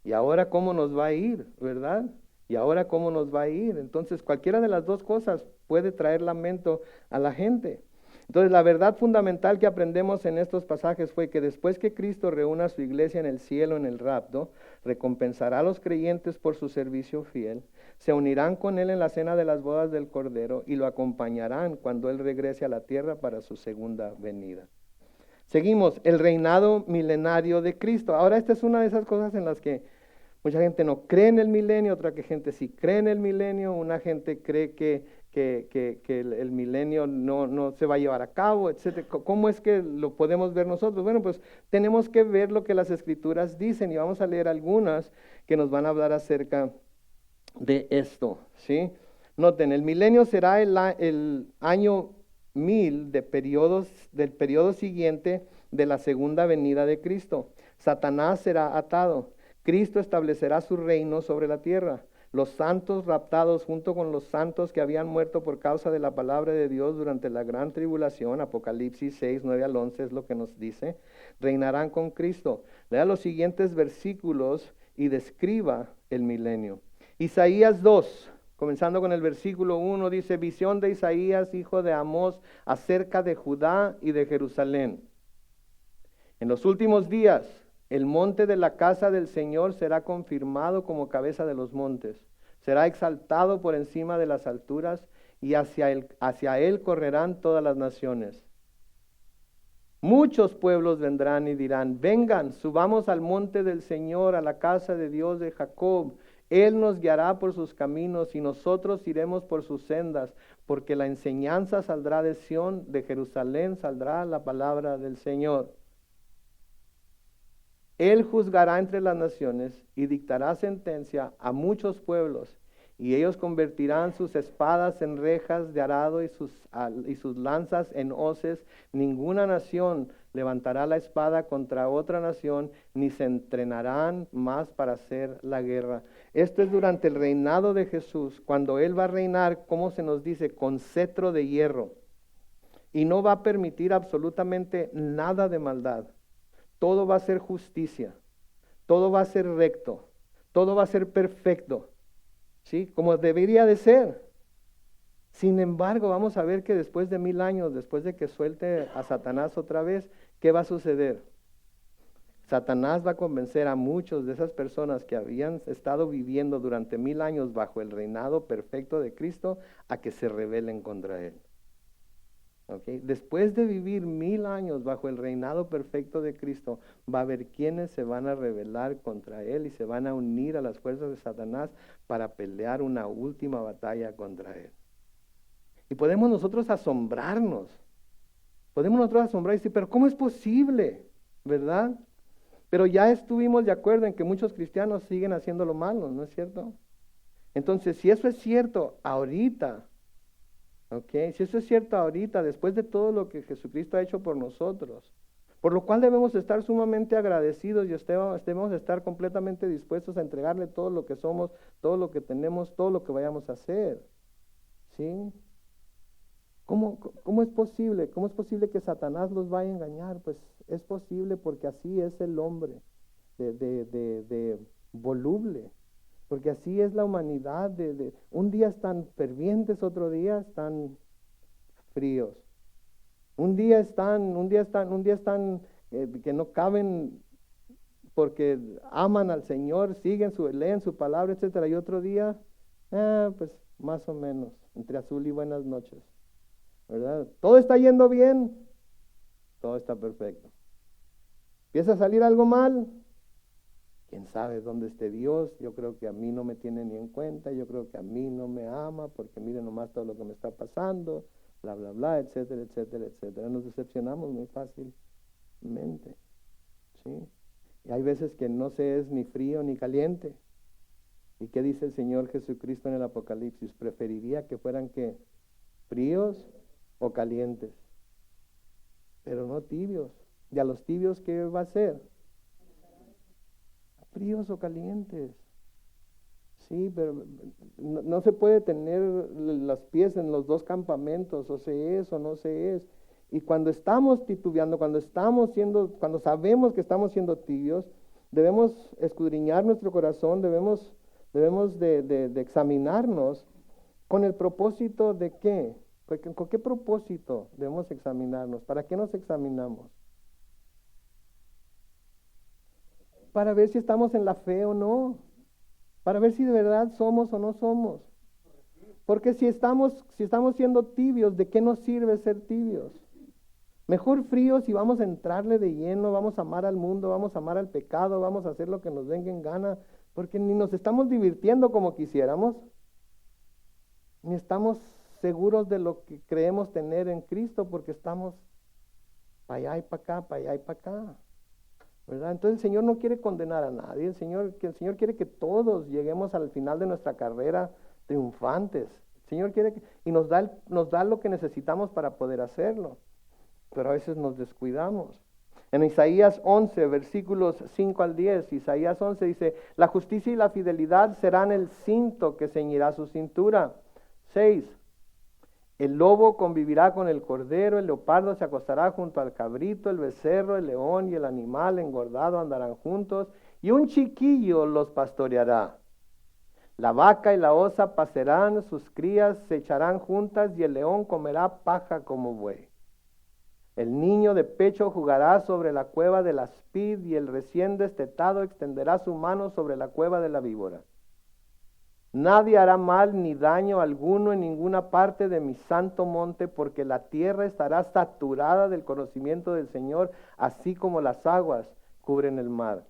Y ahora cómo nos va a ir, ¿verdad? Y ahora cómo nos va a ir. Entonces, cualquiera de las dos cosas puede traer lamento a la gente. Entonces, la verdad fundamental que aprendemos en estos pasajes fue que después que Cristo reúna a su iglesia en el cielo en el rapto, recompensará a los creyentes por su servicio fiel, se unirán con él en la cena de las bodas del Cordero y lo acompañarán cuando él regrese a la tierra para su segunda venida. Seguimos, el reinado milenario de Cristo. Ahora, esta es una de esas cosas en las que mucha gente no cree en el milenio, otra gente sí cree en el milenio, una gente cree que el milenio no se va a llevar a cabo, etcétera. ¿Cómo es que lo podemos ver nosotros? Bueno, pues tenemos que ver lo que las Escrituras dicen y vamos a leer algunas que nos van a hablar acerca de esto, ¿sí? Noten, el milenio será el año 1000 del periodo siguiente de la segunda venida de Cristo. Satanás será atado. Cristo establecerá su reino sobre la tierra. Los santos raptados junto con los santos que habían muerto por causa de la palabra de Dios durante la gran tribulación, Apocalipsis 6:9-11 es lo que nos dice, reinarán con Cristo. Lea los siguientes versículos y describa el milenio. Isaías 2, comenzando con el versículo 1, dice, visión de Isaías, hijo de Amós, acerca de Judá y de Jerusalén. En los últimos días, el monte de la casa del Señor será confirmado como cabeza de los montes. Será exaltado por encima de las alturas y hacia él correrán todas las naciones. Muchos pueblos vendrán y dirán, vengan, subamos al monte del Señor, a la casa de Dios de Jacob. Él nos guiará por sus caminos y nosotros iremos por sus sendas, porque la enseñanza saldrá de Sión, de Jerusalén saldrá la palabra del Señor. Él juzgará entre las naciones y dictará sentencia a muchos pueblos, y ellos convertirán sus espadas en rejas de arado y sus lanzas en hoces. Ninguna nación levantará la espada contra otra nación, ni se entrenarán más para hacer la guerra. Esto es durante el reinado de Jesús, cuando Él va a reinar, como se nos dice, con cetro de hierro, y no va a permitir absolutamente nada de maldad. Todo va a ser justicia, todo va a ser recto, todo va a ser perfecto, ¿sí? Como debería de ser. Sin embargo, vamos a ver que después de 1000 años, después de que suelte a Satanás otra vez, ¿qué va a suceder? Satanás va a convencer a muchos de esas personas que habían estado viviendo durante 1000 años bajo el reinado perfecto de Cristo a que se rebelen contra Él. Okay. Después de vivir 1000 años bajo el reinado perfecto de Cristo, va a haber quienes se van a rebelar contra Él y se van a unir a las fuerzas de Satanás para pelear una última batalla contra Él. Y podemos nosotros asombrarnos, y decir, pero ¿cómo es posible? ¿Verdad? Pero ya estuvimos de acuerdo en que muchos cristianos siguen haciendo lo malo, ¿no es cierto? Entonces, si eso es cierto ahorita, si eso es cierto ahorita, después de todo lo que Jesucristo ha hecho por nosotros, por lo cual debemos estar sumamente agradecidos y debemos estar completamente dispuestos a entregarle todo lo que somos, todo lo que tenemos, todo lo que vayamos a hacer. ¿Sí? ¿Cómo es posible? ¿Cómo es posible que Satanás los vaya a engañar? Pues es posible porque así es el hombre de voluble. Porque así es la humanidad, un día están fervientes, otro día están fríos. Un día están que no caben porque aman al Señor, leen su palabra, etcétera, y otro día, pues más o menos. entre azul y buenas noches, ¿verdad? Todo está yendo bien, todo está perfecto. Empieza a salir algo mal, quién sabe dónde esté Dios. Yo creo que a mí no me tiene ni en cuenta, yo creo que a mí no me ama, porque miren nomás todo lo que me está pasando, bla, bla, bla, etcétera, etcétera, etcétera. Nos decepcionamos muy fácilmente, ¿sí? Y hay veces que no se es ni frío ni caliente. ¿Y qué dice el Señor Jesucristo en el Apocalipsis? Preferiría que fueran ¿qué? Fríos o calientes, pero no tibios. ¿Y a los tibios qué va a ser? Fríos o calientes. Sí, pero no se puede tener los pies en los dos campamentos, o se es o no se es. Y cuando estamos titubeando, cuando sabemos que estamos siendo tibios, debemos escudriñar nuestro corazón, debemos de examinarnos con el propósito de ¿qué? ¿Con qué propósito debemos examinarnos? ¿Para qué nos examinamos? Para ver si estamos en la fe o no, para ver si de verdad somos o no somos. Porque si estamos siendo tibios, ¿de qué nos sirve ser tibios? Mejor fríos y vamos a entrarle de lleno, vamos a amar al mundo, vamos a amar al pecado, vamos a hacer lo que nos venga en gana, porque ni nos estamos divirtiendo como quisiéramos, ni estamos seguros de lo que creemos tener en Cristo, porque estamos para allá y para acá, para allá y para acá, ¿verdad? Entonces el Señor no quiere condenar a nadie, el Señor quiere que todos lleguemos al final de nuestra carrera triunfantes. El Señor quiere y nos da lo que necesitamos para poder hacerlo, pero a veces nos descuidamos. En Isaías 11, versículos 5 al 10, Isaías 11 dice, la justicia y la fidelidad serán el cinto que ceñirá su cintura. 6, el lobo convivirá con el cordero, el leopardo se acostará junto al cabrito, el becerro, el león y el animal engordado andarán juntos, y un chiquillo los pastoreará. La vaca y la osa pasarán, sus crías se echarán juntas, y el león comerá paja como buey. El niño de pecho jugará sobre la cueva del aspid, y el recién destetado extenderá su mano sobre la cueva de la víbora. Nadie hará mal ni daño alguno en ninguna parte de mi santo monte, porque la tierra estará saturada del conocimiento del Señor, así como las aguas cubren el mar.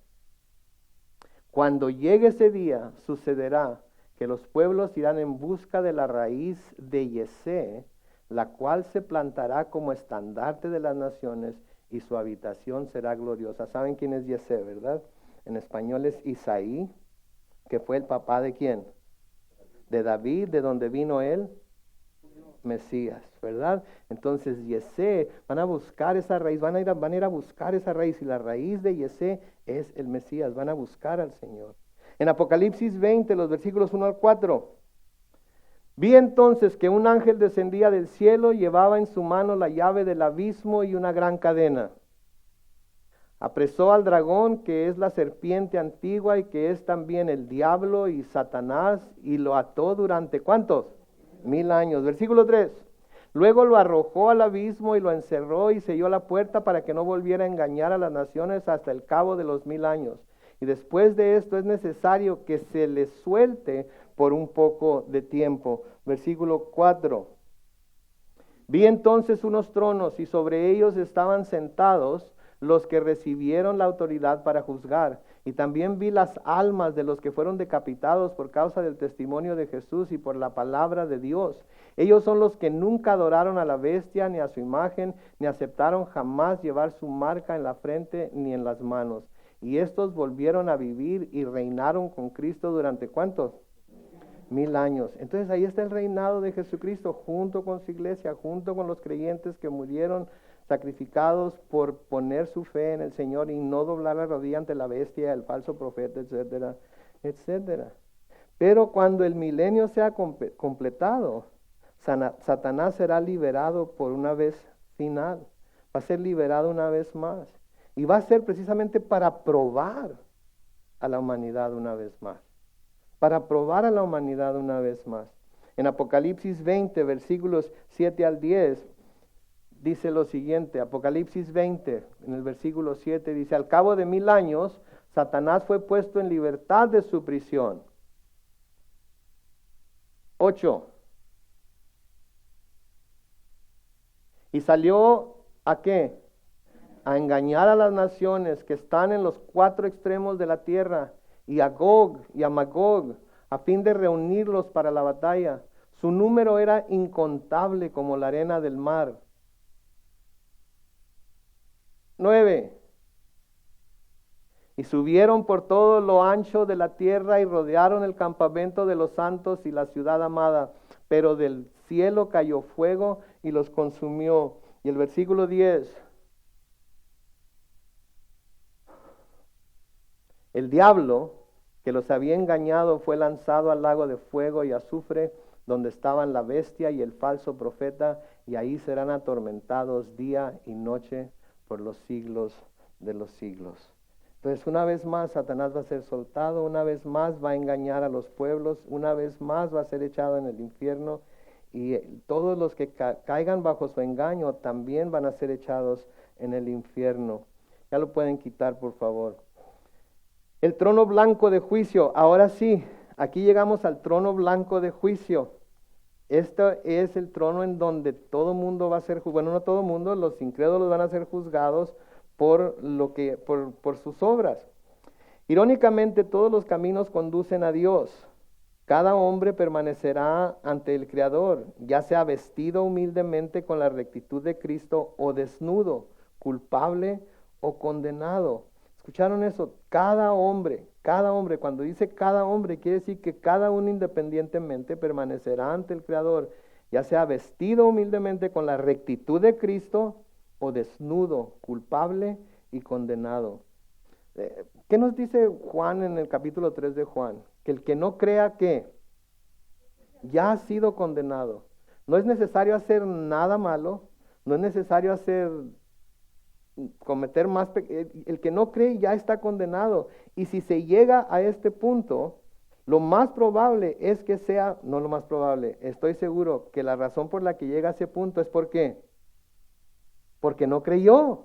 Cuando llegue ese día, sucederá que los pueblos irán en busca de la raíz de Yesé, la cual se plantará como estandarte de las naciones, y su habitación será gloriosa. ¿Saben quién es Yesé, verdad? En español es Isaí, que fue el papá ¿de quién? De David, de donde vino él, Mesías, ¿verdad? Entonces Yesé, van a buscar esa raíz, van a ir a buscar esa raíz, y la raíz de Yesé es el Mesías, van a buscar al Señor. En Apocalipsis 20, los versículos 1 al 4, vi entonces que un ángel descendía del cielo, llevaba en su mano la llave del abismo y una gran cadena. Apresó al dragón, que es la serpiente antigua y que es también el diablo y Satanás, y lo ató durante ¿cuántos? 1000 años. Versículo 3. Luego lo arrojó al abismo y lo encerró y selló la puerta para que no volviera a engañar a las naciones hasta el cabo de los 1000 años. Y después de esto es necesario que se le suelte por un poco de tiempo. Versículo 4. Vi entonces unos tronos, y sobre ellos estaban sentados los que recibieron la autoridad para juzgar. Y también vi las almas de los que fueron decapitados por causa del testimonio de Jesús y por la palabra de Dios. Ellos son los que nunca adoraron a la bestia ni a su imagen, ni aceptaron jamás llevar su marca en la frente ni en las manos. Y estos volvieron a vivir y reinaron con Cristo durante ¿cuántos? 1000 años. Entonces ahí está el reinado de Jesucristo junto con su iglesia, junto con los creyentes que murieron sacrificados por poner su fe en el Señor y no doblar la rodilla ante la bestia, el falso profeta, etcétera, etcétera. Pero cuando el milenio sea completado, Satanás será liberado por una vez final. Va a ser liberado una vez más. Y va a ser precisamente para probar a la humanidad una vez más. Para probar a la humanidad una vez más. En Apocalipsis 20, versículos 7 al 10, dice lo siguiente. Apocalipsis 20, en el versículo 7, dice: al cabo de 1000 años, Satanás fue puesto en libertad de su prisión. 8. Y salió ¿a qué? A engañar a las naciones que están en los cuatro extremos de la tierra, y a Gog y a Magog, a fin de reunirlos para la batalla. Su número era incontable como la arena del mar. 9. Y subieron por todo lo ancho de la tierra y rodearon el campamento de los santos y la ciudad amada. Pero del cielo cayó fuego y los consumió. Y el versículo 10. El diablo que los había engañado fue lanzado al lago de fuego y azufre, donde estaban la bestia y el falso profeta, y ahí serán atormentados día y noche por los siglos de los siglos. Entonces, una vez más Satanás va a ser soltado, una vez más va a engañar a los pueblos, una vez más va a ser echado en el infierno, y todos los que caigan bajo su engaño también van a ser echados en el infierno. Ya lo pueden quitar, por favor. El trono blanco de juicio. Ahora sí, aquí llegamos al trono blanco de juicio. Este es el trono en donde todo mundo va a ser, bueno, no todo mundo, los incrédulos van a ser juzgados por sus obras. Irónicamente, todos los caminos conducen a Dios. Cada hombre permanecerá ante el Creador, ya sea vestido humildemente con la rectitud de Cristo o desnudo, culpable o condenado. ¿Escucharon eso? Cada hombre, cuando dice cada hombre, quiere decir que cada uno independientemente permanecerá ante el Creador, ya sea vestido humildemente con la rectitud de Cristo o desnudo, culpable y condenado. ¿Qué nos dice Juan en el capítulo 3 de Juan? Que el que no crea que ya ha sido condenado. No es necesario hacer nada malo, no es necesario cometer más el que no cree ya está condenado. Y si se llega a este punto, lo más probable es que sea, no lo más probable, estoy seguro que la razón por la que llega a ese punto es porque no creyó,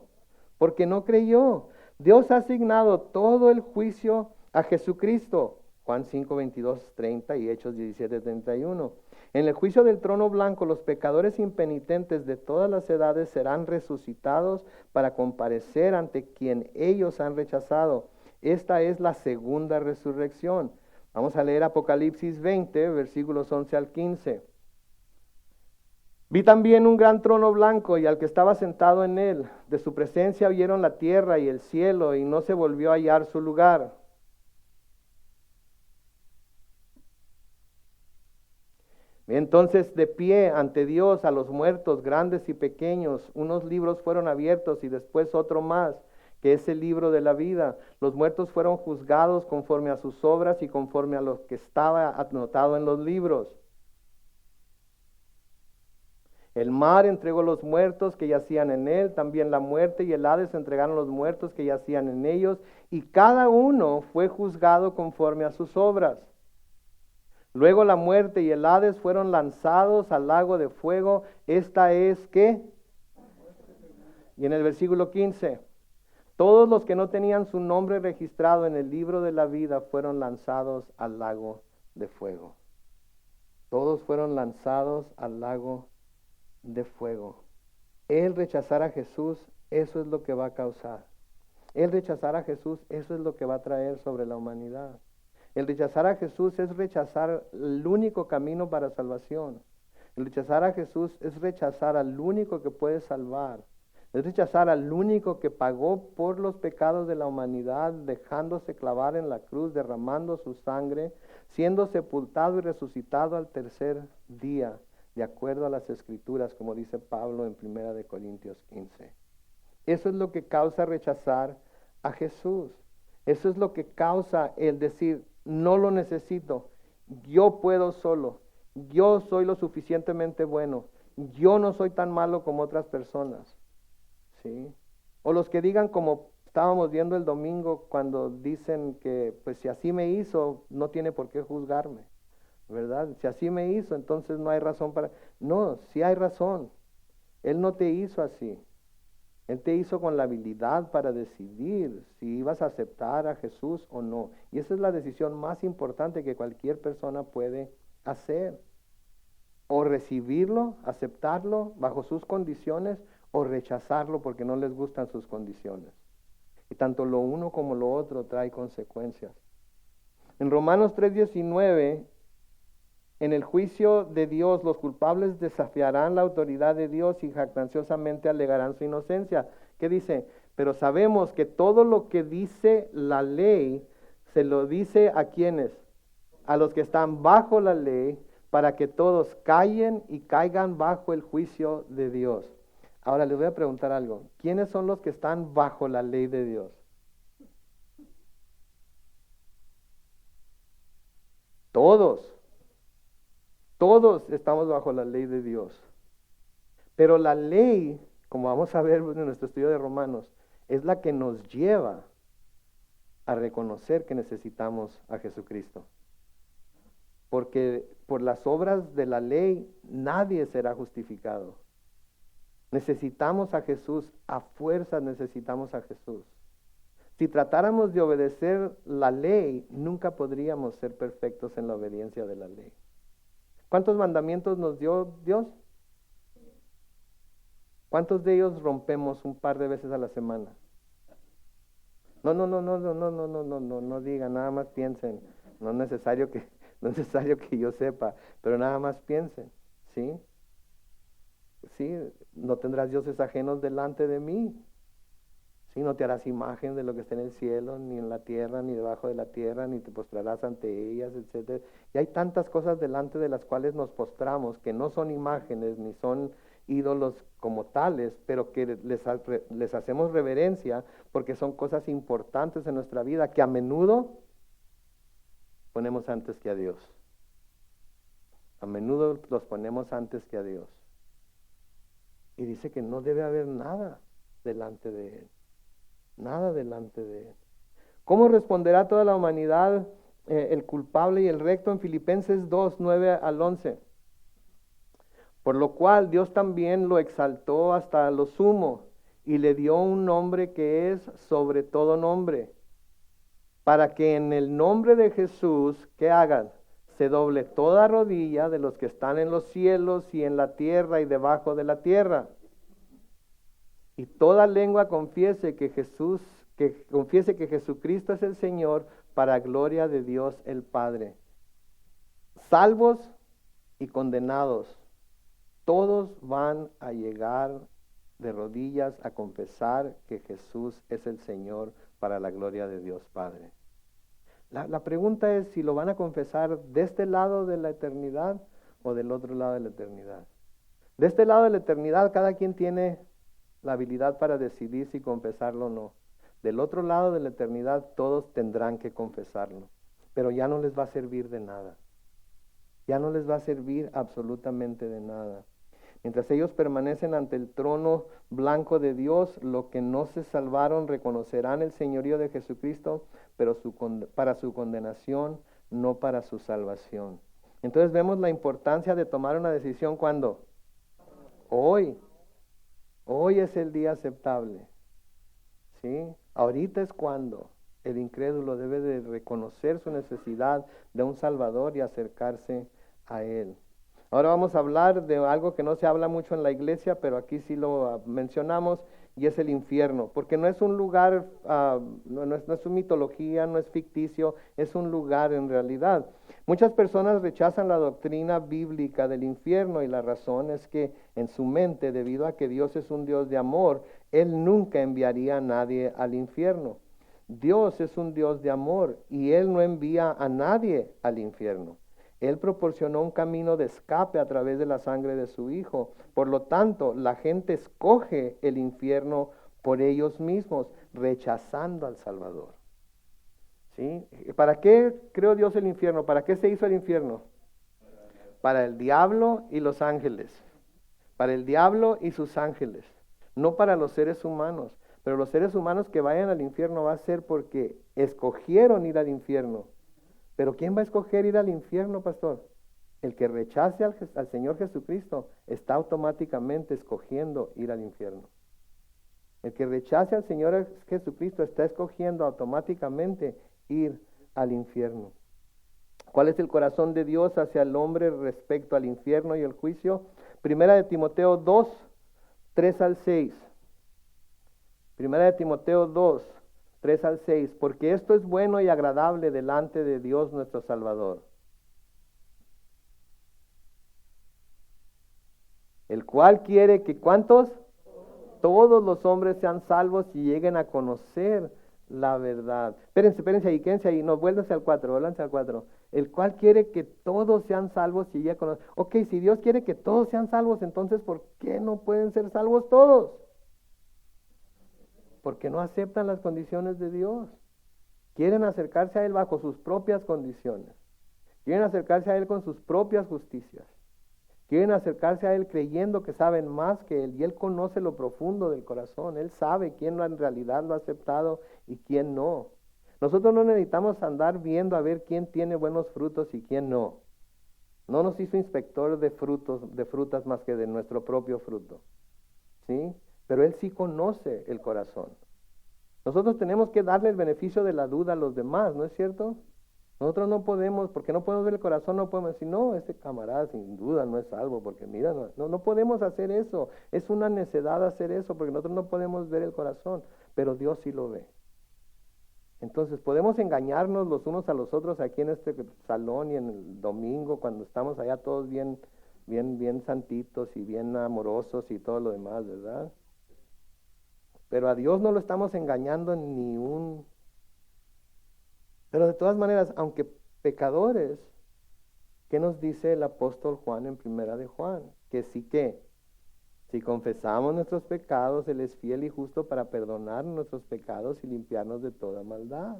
porque no creyó. Dios ha asignado todo el juicio a Jesucristo. Juan 5, 22, 30 y Hechos 17, 31. En el juicio del trono blanco, los pecadores impenitentes de todas las edades serán resucitados para comparecer ante quien ellos han rechazado. Esta es la segunda resurrección. Vamos a leer Apocalipsis 20, versículos 11 al 15. Vi también un gran trono blanco y al que estaba sentado en él. De su presencia vieron la tierra y el cielo, y no se volvió a hallar su lugar. Entonces, de pie ante Dios, a los muertos, grandes y pequeños, unos libros fueron abiertos y después otro más, que es el libro de la vida. Los muertos fueron juzgados conforme a sus obras y conforme a lo que estaba anotado en los libros. El mar entregó los muertos que yacían en él, también la muerte y el Hades entregaron los muertos que yacían en ellos, y cada uno fue juzgado conforme a sus obras. Luego la muerte y el Hades fueron lanzados al lago de fuego. Esta es ¿qué? Y en el versículo 15, todos los que no tenían su nombre registrado en el libro de la vida fueron lanzados al lago de fuego. Todos fueron lanzados al lago de fuego. El rechazar a Jesús, eso es lo que va a causar. El rechazar a Jesús, eso es lo que va a traer sobre la humanidad. El rechazar a Jesús es rechazar el único camino para salvación. El rechazar a Jesús es rechazar al único que puede salvar. Es rechazar al único que pagó por los pecados de la humanidad, dejándose clavar en la cruz, derramando su sangre, siendo sepultado y resucitado al tercer día, de acuerdo a las Escrituras, como dice Pablo en 1 Corintios 15. Eso es lo que causa rechazar a Jesús. Eso es lo que causa el decir, no lo necesito, yo puedo solo, yo soy lo suficientemente bueno, yo no soy tan malo como otras personas. ¿Sí? O los que digan, como estábamos viendo el domingo, cuando dicen que pues si así me hizo, no tiene por qué juzgarme, ¿verdad? Si así me hizo, entonces no hay razón para... No, sí hay razón. Él no te hizo así. Él te hizo con la habilidad para decidir si ibas a aceptar a Jesús o no. Y esa es la decisión más importante que cualquier persona puede hacer. o recibirlo, aceptarlo bajo sus condiciones, o rechazarlo porque no les gustan sus condiciones. Y tanto lo uno como lo otro trae consecuencias. En Romanos 3:19, en el juicio de Dios, los culpables desafiarán la autoridad de Dios y jactanciosamente alegarán su inocencia. ¿Qué dice? Pero sabemos que todo lo que dice la ley, se lo dice ¿a quiénes? A los que están bajo la ley, para que todos callen y caigan bajo el juicio de Dios. Ahora les voy a preguntar algo. ¿Quiénes son los que están bajo la ley de Dios? Todos. Todos estamos bajo la ley de Dios. Pero la ley, como vamos a ver en nuestro estudio de Romanos, es la que nos lleva a reconocer que necesitamos a Jesucristo. Porque por las obras de la ley nadie será justificado. Necesitamos a Jesús, a fuerza necesitamos a Jesús. Si tratáramos de obedecer la ley, nunca podríamos ser perfectos en la obediencia de la ley. ¿Cuántos mandamientos nos dio Dios? ¿Cuántos de ellos rompemos un par de veces a la semana? No digan, nada más piensen. No es necesario que yo sepa, pero nada más piensen, ¿sí? Sí, no tendrás dioses ajenos delante de mí. Sí, no te harás imagen de lo que está en el cielo, ni en la tierra, ni debajo de la tierra, ni te postrarás ante ellas, etc. Y hay tantas cosas delante de las cuales nos postramos, que no son imágenes, ni son ídolos como tales, pero que les hacemos reverencia, porque son cosas importantes en nuestra vida, que a menudo ponemos antes que a Dios. A menudo los ponemos antes que a Dios. Y dice que no debe haber nada delante de Él. Nada delante de Él. ¿Cómo responderá toda la humanidad, el culpable y el recto? En Filipenses 2, 9 al 11. Por lo cual Dios también lo exaltó hasta lo sumo y le dio un nombre que es sobre todo nombre, para que en el nombre de Jesús, ¿qué hagan? Se doble toda rodilla de los que están en los cielos y en la tierra y debajo de la tierra. Y toda lengua confiese que Jesucristo es el Señor, para gloria de Dios el Padre. Salvos y condenados, todos van a llegar de rodillas a confesar que Jesús es el Señor, para la gloria de Dios Padre. La pregunta es si lo van a confesar de este lado de la eternidad o del otro lado de la eternidad. De este lado de la eternidad cada quien tiene la habilidad para decidir si confesarlo o no. Del otro lado de la eternidad todos tendrán que confesarlo, pero ya no les va a servir de nada. Ya no les va a servir absolutamente de nada. Mientras ellos permanecen ante el trono blanco de Dios, los que no se salvaron reconocerán el señorío de Jesucristo, pero para su condenación, no para su salvación. Entonces vemos la importancia de tomar una decisión. ¿Cuándo? Hoy. Hoy es el día aceptable, ¿sí? Ahorita es cuando el incrédulo debe de reconocer su necesidad de un Salvador y acercarse a Él. Ahora vamos a hablar de algo que no se habla mucho en la iglesia, pero aquí sí lo mencionamos, y es el infierno, porque no es un lugar, no es una mitología, no es ficticio, es un lugar en realidad. Muchas personas rechazan la doctrina bíblica del infierno, y la razón es que en su mente, debido a que Dios es un Dios de amor, Él nunca enviaría a nadie al infierno. Dios es un Dios de amor y Él no envía a nadie al infierno. Él proporcionó un camino de escape a través de la sangre de su Hijo. Por lo tanto, la gente escoge el infierno por ellos mismos, rechazando al Salvador. ¿Sí? ¿Para qué creó Dios el infierno? ¿Para qué se hizo el infierno? Para el diablo y los ángeles. Para el diablo y sus ángeles. No para los seres humanos. Pero los seres humanos que vayan al infierno va a ser porque escogieron ir al infierno. Pero ¿quién va a escoger ir al infierno, pastor? El que rechace al Señor Jesucristo está automáticamente escogiendo ir al infierno. El que rechace al Señor Jesucristo está escogiendo automáticamente ir al infierno. ¿Cuál es el corazón de Dios hacia el hombre respecto al infierno y el juicio? Primera de Timoteo 2, 3 al 6. Primera de Timoteo 2, 3 al 6. Porque esto es bueno y agradable delante de Dios nuestro Salvador, el cual quiere que ¿cuántos? Todos los hombres sean salvos y lleguen a conocer la verdad. Espérense ahí, quédense ahí, no, vuélvanse al 4. El cual quiere que todos sean salvos y lleguen a conocer. Ok, si Dios quiere que todos sean salvos, entonces ¿por qué no pueden ser salvos todos? Porque no aceptan las condiciones de Dios. Quieren acercarse a Él bajo sus propias condiciones. Quieren acercarse a Él con sus propias justicias. Quieren acercarse a Él creyendo que saben más que Él, y Él conoce lo profundo del corazón. Él sabe quién en realidad lo ha aceptado y quién no. Nosotros no necesitamos andar viendo a ver quién tiene buenos frutos y quién no. No nos hizo inspector de frutas más que de nuestro propio fruto. ¿Sí? Pero Él sí conoce el corazón. Nosotros tenemos que darle el beneficio de la duda a los demás, ¿no es cierto? Nosotros no podemos, porque no podemos ver el corazón, no podemos decir, no, este camarada sin duda no es salvo, porque mira, no podemos hacer eso. Es una necedad hacer eso, porque nosotros no podemos ver el corazón, pero Dios sí lo ve. Entonces podemos engañarnos los unos a los otros aquí en este salón y en el domingo, cuando estamos allá todos bien santitos y bien amorosos y todo lo demás, ¿verdad? Pero a Dios no lo estamos engañando en ni un... Pero de todas maneras, aunque pecadores, ¿qué nos dice el apóstol Juan en Primera de Juan? Que sí que, si confesamos nuestros pecados, Él es fiel y justo para perdonar nuestros pecados y limpiarnos de toda maldad.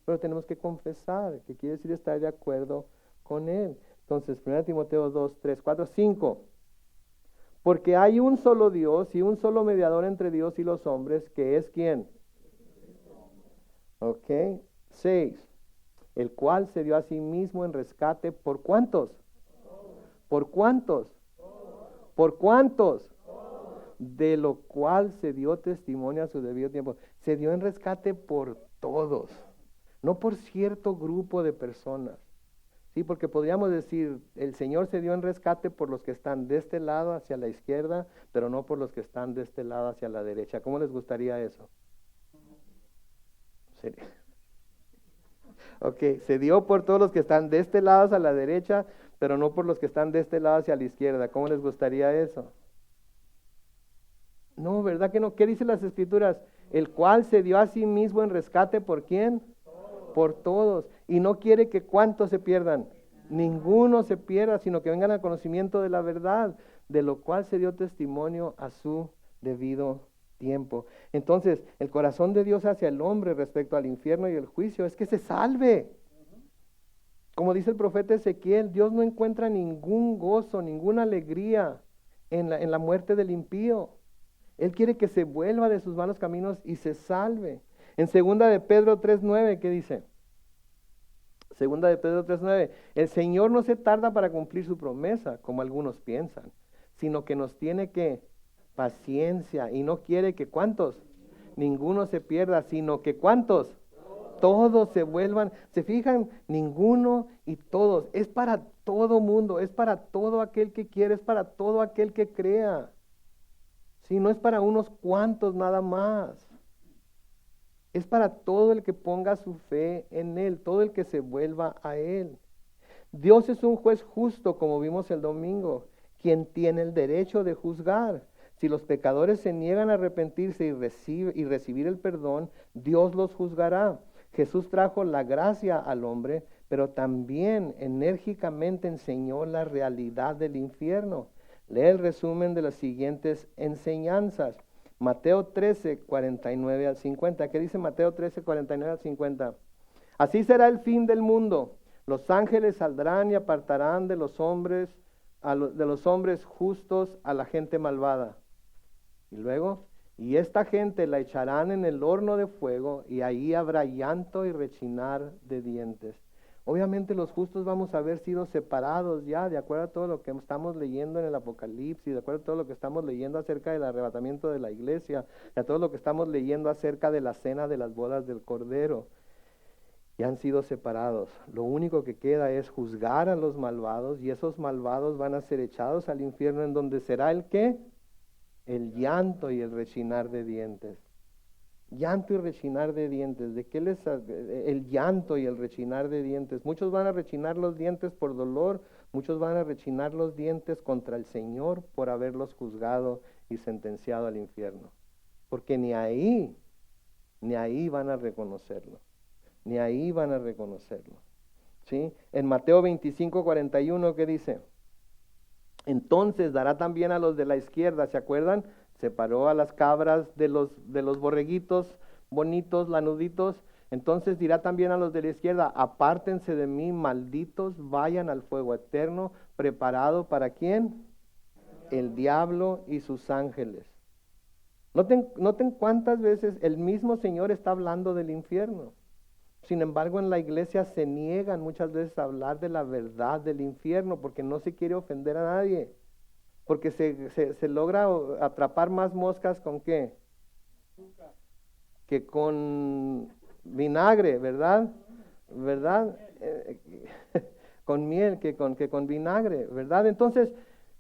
Pero tenemos que confesar, que quiere decir estar de acuerdo con Él. Entonces, 1 Timoteo 2, 3, 4, 5. Porque hay un solo Dios y un solo mediador entre Dios y los hombres, que es ¿quién? Ok. 6. El cual se dio a sí mismo en rescate, ¿por cuántos? ¿Por cuántos? ¿Por cuántos? De lo cual se dio testimonio a su debido tiempo. Se dio en rescate por todos, no por cierto grupo de personas. Sí, porque podríamos decir, el Señor se dio en rescate por los que están de este lado hacia la izquierda, pero no por los que están de este lado hacia la derecha. ¿Cómo les gustaría eso? Sería... Ok, se dio por todos los que están de este lado hacia la derecha, pero no por los que están de este lado hacia la izquierda. ¿Cómo les gustaría eso? No, ¿verdad que no? ¿Qué dicen las Escrituras? El cual se dio a sí mismo en rescate, ¿por quién? Por todos. Y no quiere que ¿cuántos se pierdan? Ninguno se pierda, sino que vengan al conocimiento de la verdad, de lo cual se dio testimonio a su debido tiempo. Entonces, el corazón de Dios hacia el hombre respecto al infierno y el juicio es que se salve. Como dice el profeta Ezequiel, Dios no encuentra ningún gozo, ninguna alegría en la muerte del impío. Él quiere que se vuelva de sus malos caminos y se salve. En 2 de Pedro 3:9, ¿qué dice? 2 de Pedro 3:9, el Señor no se tarda para cumplir su promesa, como algunos piensan, sino que nos tiene que paciencia y no quiere que ¿cuántos? Ninguno se pierda, sino que ¿cuántos? Todos se vuelvan. ¿Se fijan? Ninguno y todos. Es para todo mundo, es para todo aquel que quiere, es para todo aquel que crea. Sí, no es para unos cuantos nada más. Es para todo el que ponga su fe en Él, todo el que se vuelva a Él. Dios es un juez justo, como vimos el domingo, quien tiene el derecho de juzgar. Si los pecadores se niegan a arrepentirse y recibir el perdón, Dios los juzgará. Jesús trajo la gracia al hombre, pero también enérgicamente enseñó la realidad del infierno. Lee el resumen de las siguientes enseñanzas. Mateo 13, 49 al 50. ¿Qué dice Mateo 13, 49 al 50? Así será el fin del mundo. Los ángeles saldrán y apartarán de los hombres justos a la gente malvada. Y luego, y esta gente la echarán en el horno de fuego, y ahí habrá llanto y rechinar de dientes. Obviamente los justos vamos a haber sido separados ya, de acuerdo a todo lo que estamos leyendo en el Apocalipsis, de acuerdo a todo lo que estamos leyendo acerca del arrebatamiento de la iglesia, a todo lo que estamos leyendo acerca de la cena de las bodas del Cordero. Ya han sido separados. Lo único que queda es juzgar a los malvados, y esos malvados van a ser echados al infierno, en donde será el ¿qué? El llanto y el rechinar de dientes. Llanto y rechinar de dientes. ¿De qué el llanto y el rechinar de dientes? Muchos van a rechinar los dientes por dolor, muchos van a rechinar los dientes contra el Señor por haberlos juzgado y sentenciado al infierno. Porque ni ahí van a reconocerlo. Ni ahí van a reconocerlo. ¿Sí? En Mateo 25:41, ¿qué dice? Entonces dará también a los de la izquierda, ¿se acuerdan? Separó a las cabras de los borreguitos bonitos, lanuditos. Entonces dirá también a los de la izquierda: apártense de mí, malditos, vayan al fuego eterno, preparado ¿para quién? El diablo y sus ángeles. Noten cuántas veces el mismo Señor está hablando del infierno. Sin embargo, en la iglesia se niegan muchas veces a hablar de la verdad del infierno, porque no se quiere ofender a nadie. Porque se logra atrapar más moscas ¿con qué? Que con vinagre, ¿verdad? ¿Verdad? Con miel que con vinagre, ¿verdad? Entonces,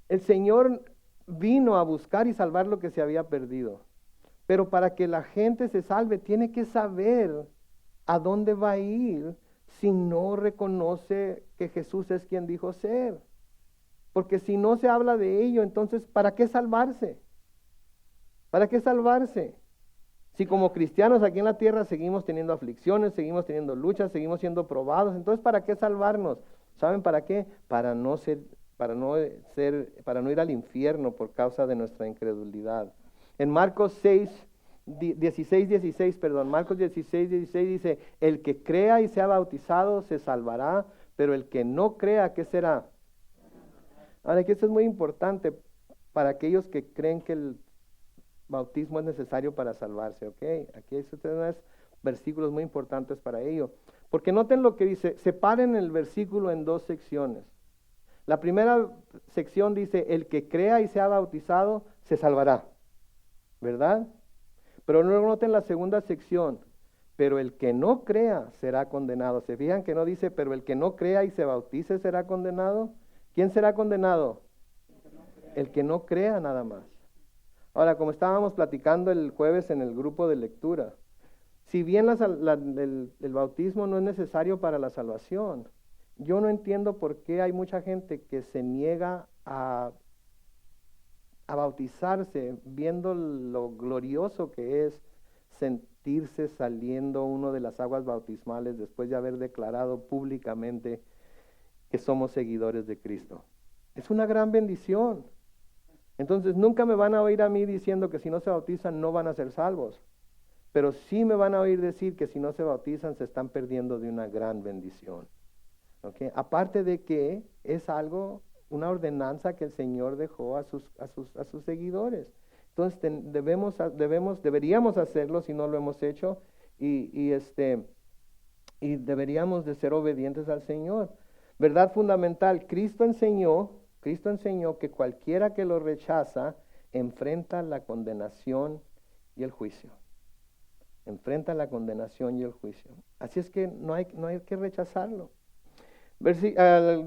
el Señor vino a buscar y salvar lo que se había perdido. Pero para que la gente se salve, tiene que saber a dónde va a ir si no reconoce que Jesús es quien dijo ser. Porque si no se habla de ello, entonces, ¿para qué salvarse? ¿Para qué salvarse? Si como cristianos aquí en la tierra seguimos teniendo aflicciones, seguimos teniendo luchas, seguimos siendo probados, entonces ¿para qué salvarnos? ¿Saben para qué? Para no ir al infierno por causa de nuestra incredulidad. En Marcos 16 dice: el que crea y sea bautizado se salvará, pero el que no crea, ¿qué será? Ahora, aquí esto es muy importante para aquellos que creen que el bautismo es necesario para salvarse, ¿ok? Aquí hay unos versículos muy importantes para ello. Porque noten lo que dice: separen el versículo en dos secciones. La primera sección dice: el que crea y sea bautizado se salvará, ¿verdad? Pero luego noten la segunda sección: pero el que no crea será condenado. ¿Se fijan que no dice pero el que no crea y se bautice será condenado? ¿Quién será condenado? El que no crea nada más. Ahora, como estábamos platicando el jueves en el grupo de lectura, si bien el bautismo no es necesario para la salvación, yo no entiendo por qué hay mucha gente que se niega a bautizarse, viendo lo glorioso que es sentirse saliendo uno de las aguas bautismales después de haber declarado públicamente que somos seguidores de Cristo. Es una gran bendición. Entonces nunca me van a oír a mí diciendo que si no se bautizan no van a ser salvos, pero sí me van a oír decir que si no se bautizan se están perdiendo de una gran bendición. ¿Okay? Aparte de que es una ordenanza que el Señor dejó a sus seguidores. Entonces deberíamos hacerlo si no lo hemos hecho, y deberíamos de ser obedientes al Señor. Verdad fundamental: Cristo enseñó que cualquiera que lo rechaza enfrenta la condenación y el juicio. Enfrenta la condenación y el juicio. Así es que no hay que rechazarlo.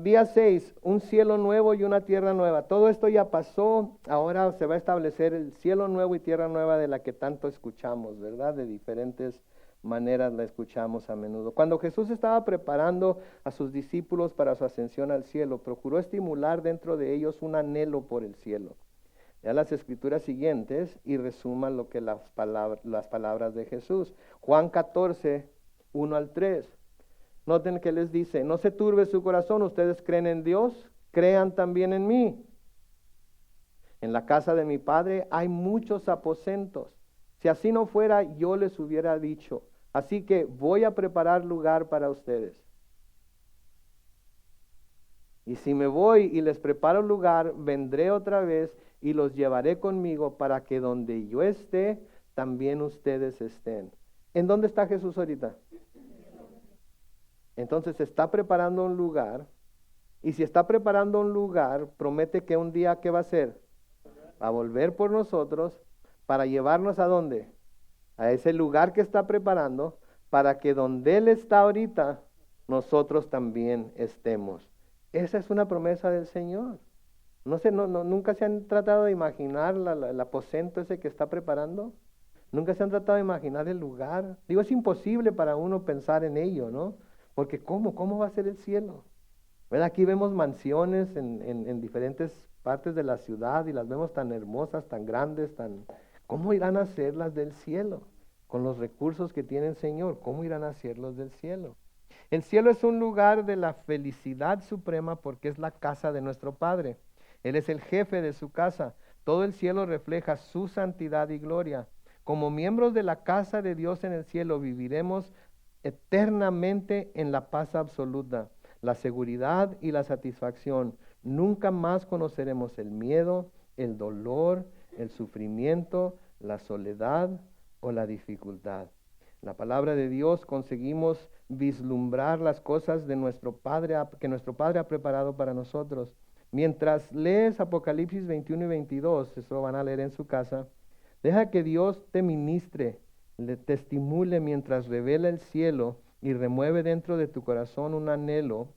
Día 6, un cielo nuevo y una tierra nueva. Todo esto ya pasó, ahora se va a establecer el cielo nuevo y tierra nueva de la que tanto escuchamos, ¿verdad? De diferentes maneras la escuchamos a menudo. Cuando Jesús estaba preparando a sus discípulos para su ascensión al cielo, procuró estimular dentro de ellos un anhelo por el cielo. Ya las escrituras siguientes y resuman lo que las palabras de Jesús. Juan 14, 1 al 3. Noten que les dice: no se turbe su corazón, ustedes creen en Dios, crean también en mí. En la casa de mi Padre hay muchos aposentos. Si así no fuera, yo les hubiera dicho. Así que voy a preparar lugar para ustedes. Y si me voy y les preparo lugar, vendré otra vez y los llevaré conmigo para que donde yo esté, también ustedes estén. ¿En dónde está Jesús ahorita? Entonces está preparando un lugar, y si está preparando un lugar, promete que un día, ¿qué va a hacer? Va a volver por nosotros para llevarnos ¿a dónde? A ese lugar que está preparando, para que donde Él está ahorita, nosotros también estemos. Esa es una promesa del Señor. No sé, nunca se han tratado de imaginar el aposento ese que está preparando. Nunca se han tratado de imaginar el lugar. Digo, es imposible para uno pensar en ello, ¿no? Porque ¿cómo va a ser el cielo? ¿Verdad? Aquí vemos mansiones en diferentes partes de la ciudad y las vemos tan hermosas, tan grandes, ¿cómo irán a ser las del cielo? Con los recursos que tiene el Señor, ¿cómo irán a ser los del cielo? El cielo es un lugar de la felicidad suprema porque es la casa de nuestro Padre. Él es el jefe de su casa. Todo el cielo refleja su santidad y gloria. Como miembros de la casa de Dios en el cielo viviremos eternamente en la paz absoluta, la seguridad y la satisfacción. Nunca más conoceremos el miedo, el dolor, el sufrimiento, la soledad o la dificultad. En la palabra de Dios conseguimos vislumbrar las cosas de nuestro Padre, que nuestro Padre ha preparado para nosotros. Mientras lees Apocalipsis 21 y 22, eso lo van a leer en su casa, deja que Dios te ministre, te estimule mientras revela el cielo y remueve dentro de tu corazón un anhelo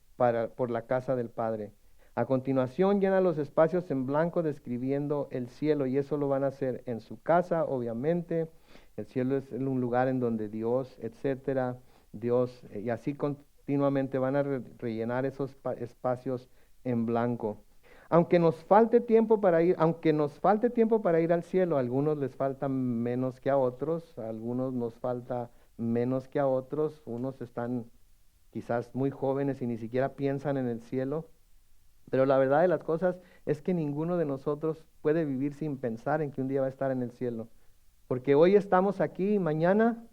por la casa del Padre. A continuación llena los espacios en blanco describiendo el cielo y eso lo van a hacer en su casa, obviamente. El cielo es un lugar en donde Dios, etcétera, Dios, y así continuamente van a rellenar esos espacios en blanco. Aunque nos falte tiempo para ir al cielo, a algunos les falta menos que a otros, a algunos nos falta menos que a otros, unos están quizás muy jóvenes y ni siquiera piensan en el cielo, pero la verdad de las cosas es que ninguno de nosotros puede vivir sin pensar en que un día va a estar en el cielo, porque hoy estamos aquí y mañana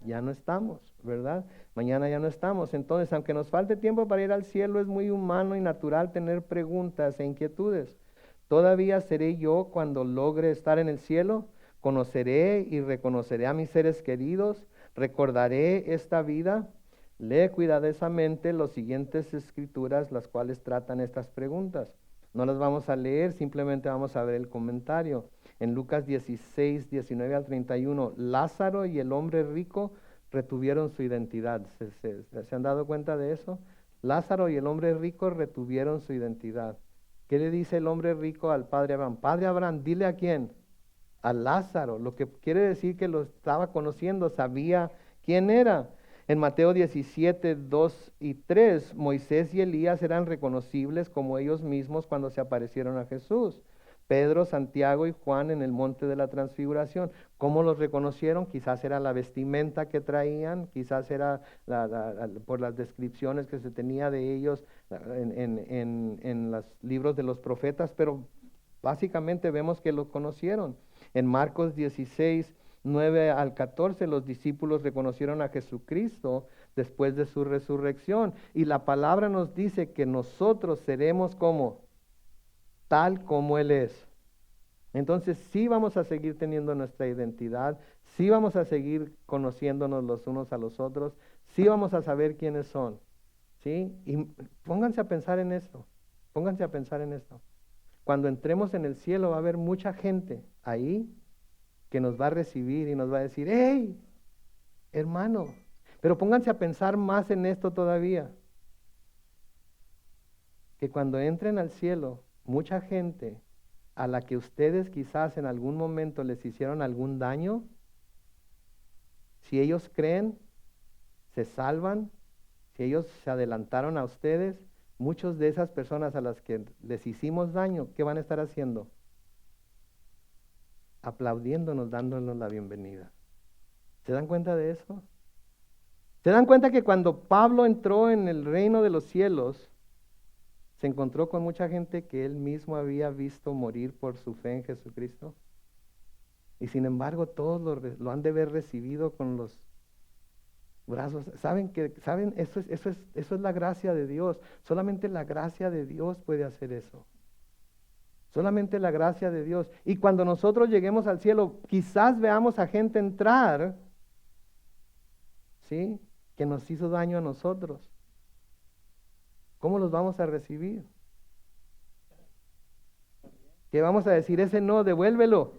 ya no estamos, ¿verdad? Mañana ya no estamos. Entonces, aunque nos falte tiempo para ir al cielo, es muy humano y natural tener preguntas e inquietudes. ¿Todavía seré yo cuando logre estar en el cielo? ¿Conoceré y reconoceré a mis seres queridos? ¿Recordaré esta vida? Lee cuidadosamente las siguientes escrituras, las cuales tratan estas preguntas. No las vamos a leer, simplemente vamos a ver el comentario. En Lucas 16, 19 al 31, Lázaro y el hombre rico retuvieron su identidad. ¿Se han dado cuenta de eso? Lázaro y el hombre rico retuvieron su identidad. ¿Qué le dice el hombre rico al padre Abraham? Padre Abraham, dile a quién. A Lázaro, lo que quiere decir que lo estaba conociendo, sabía quién era. En Mateo 17, 2 y 3, Moisés y Elías eran reconocibles como ellos mismos cuando se aparecieron a Jesús. Pedro, Santiago y Juan en el monte de la transfiguración. ¿Cómo los reconocieron? Quizás era la vestimenta que traían, quizás era por las descripciones que se tenía de ellos en los libros de los profetas, pero básicamente vemos que los conocieron. En Marcos 16, 9 al 14, los discípulos reconocieron a Jesucristo después de su resurrección. Y la palabra nos dice que nosotros seremos como tal como Él es. Entonces sí vamos a seguir teniendo nuestra identidad, sí vamos a seguir conociéndonos los unos a los otros, sí vamos a saber quiénes son, ¿sí? Y pónganse a pensar en esto, pónganse a pensar en esto. Cuando entremos en el cielo va a haber mucha gente ahí que nos va a recibir y nos va a decir, ¡hey, hermano! Pero pónganse a pensar más en esto todavía, que cuando entren al cielo, mucha gente a la que ustedes quizás en algún momento les hicieron algún daño, si ellos creen, se salvan, si ellos se adelantaron a ustedes, muchas de esas personas a las que les hicimos daño, ¿qué van a estar haciendo? Aplaudiéndonos, dándonos la bienvenida. ¿Se dan cuenta de eso? ¿Se dan cuenta que cuando Pablo entró en el reino de los cielos, se encontró con mucha gente que él mismo había visto morir por su fe en Jesucristo? Y sin embargo todos lo han de haber recibido con los brazos. ¿Saben? Eso es la gracia de Dios. Solamente la gracia de Dios puede hacer eso. Solamente la gracia de Dios. Y cuando nosotros lleguemos al cielo, quizás veamos a gente entrar, ¿sí?, que nos hizo daño a nosotros. ¿Cómo los vamos a recibir? ¿Qué vamos a decir? Ese no, devuélvelo.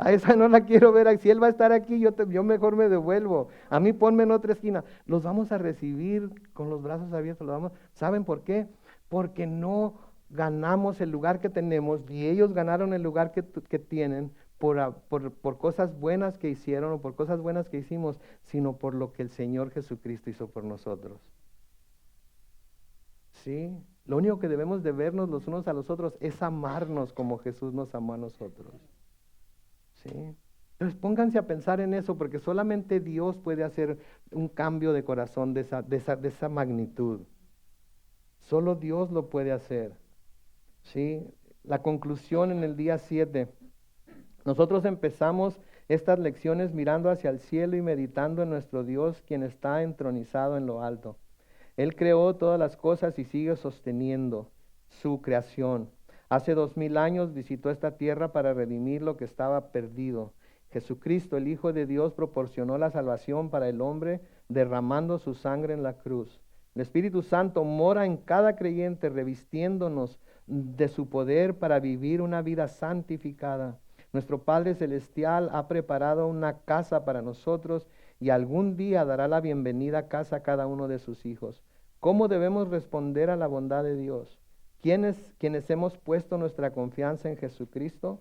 A esa no la quiero ver. Si Él va a estar aquí, yo mejor me devuelvo. A mí ponme en otra esquina. Los vamos a recibir con los brazos abiertos. ¿Saben por qué? Porque no ganamos el lugar que tenemos y ellos ganaron el lugar que tienen por cosas buenas que hicieron o por cosas buenas que hicimos, sino por lo que el Señor Jesucristo hizo por nosotros. ¿Sí? Lo único que debemos de vernos los unos a los otros es amarnos como Jesús nos amó a nosotros. ¿Sí? Entonces pónganse a pensar en eso, porque solamente Dios puede hacer un cambio de corazón de esa magnitud. Solo Dios lo puede hacer. ¿Sí? La conclusión en el día 7. Nosotros empezamos estas lecciones mirando hacia el cielo y meditando en nuestro Dios, quien está entronizado en lo alto. Él creó todas las cosas y sigue sosteniendo su creación. Hace 2000 años visitó esta tierra para redimir lo que estaba perdido. Jesucristo, el Hijo de Dios, proporcionó la salvación para el hombre derramando su sangre en la cruz. El Espíritu Santo mora en cada creyente, revistiéndonos de su poder para vivir una vida santificada. Nuestro Padre Celestial ha preparado una casa para nosotros y algún día dará la bienvenida a casa a cada uno de sus hijos. ¿Cómo debemos responder a la bondad de Dios? ¿Quienes hemos puesto nuestra confianza en Jesucristo?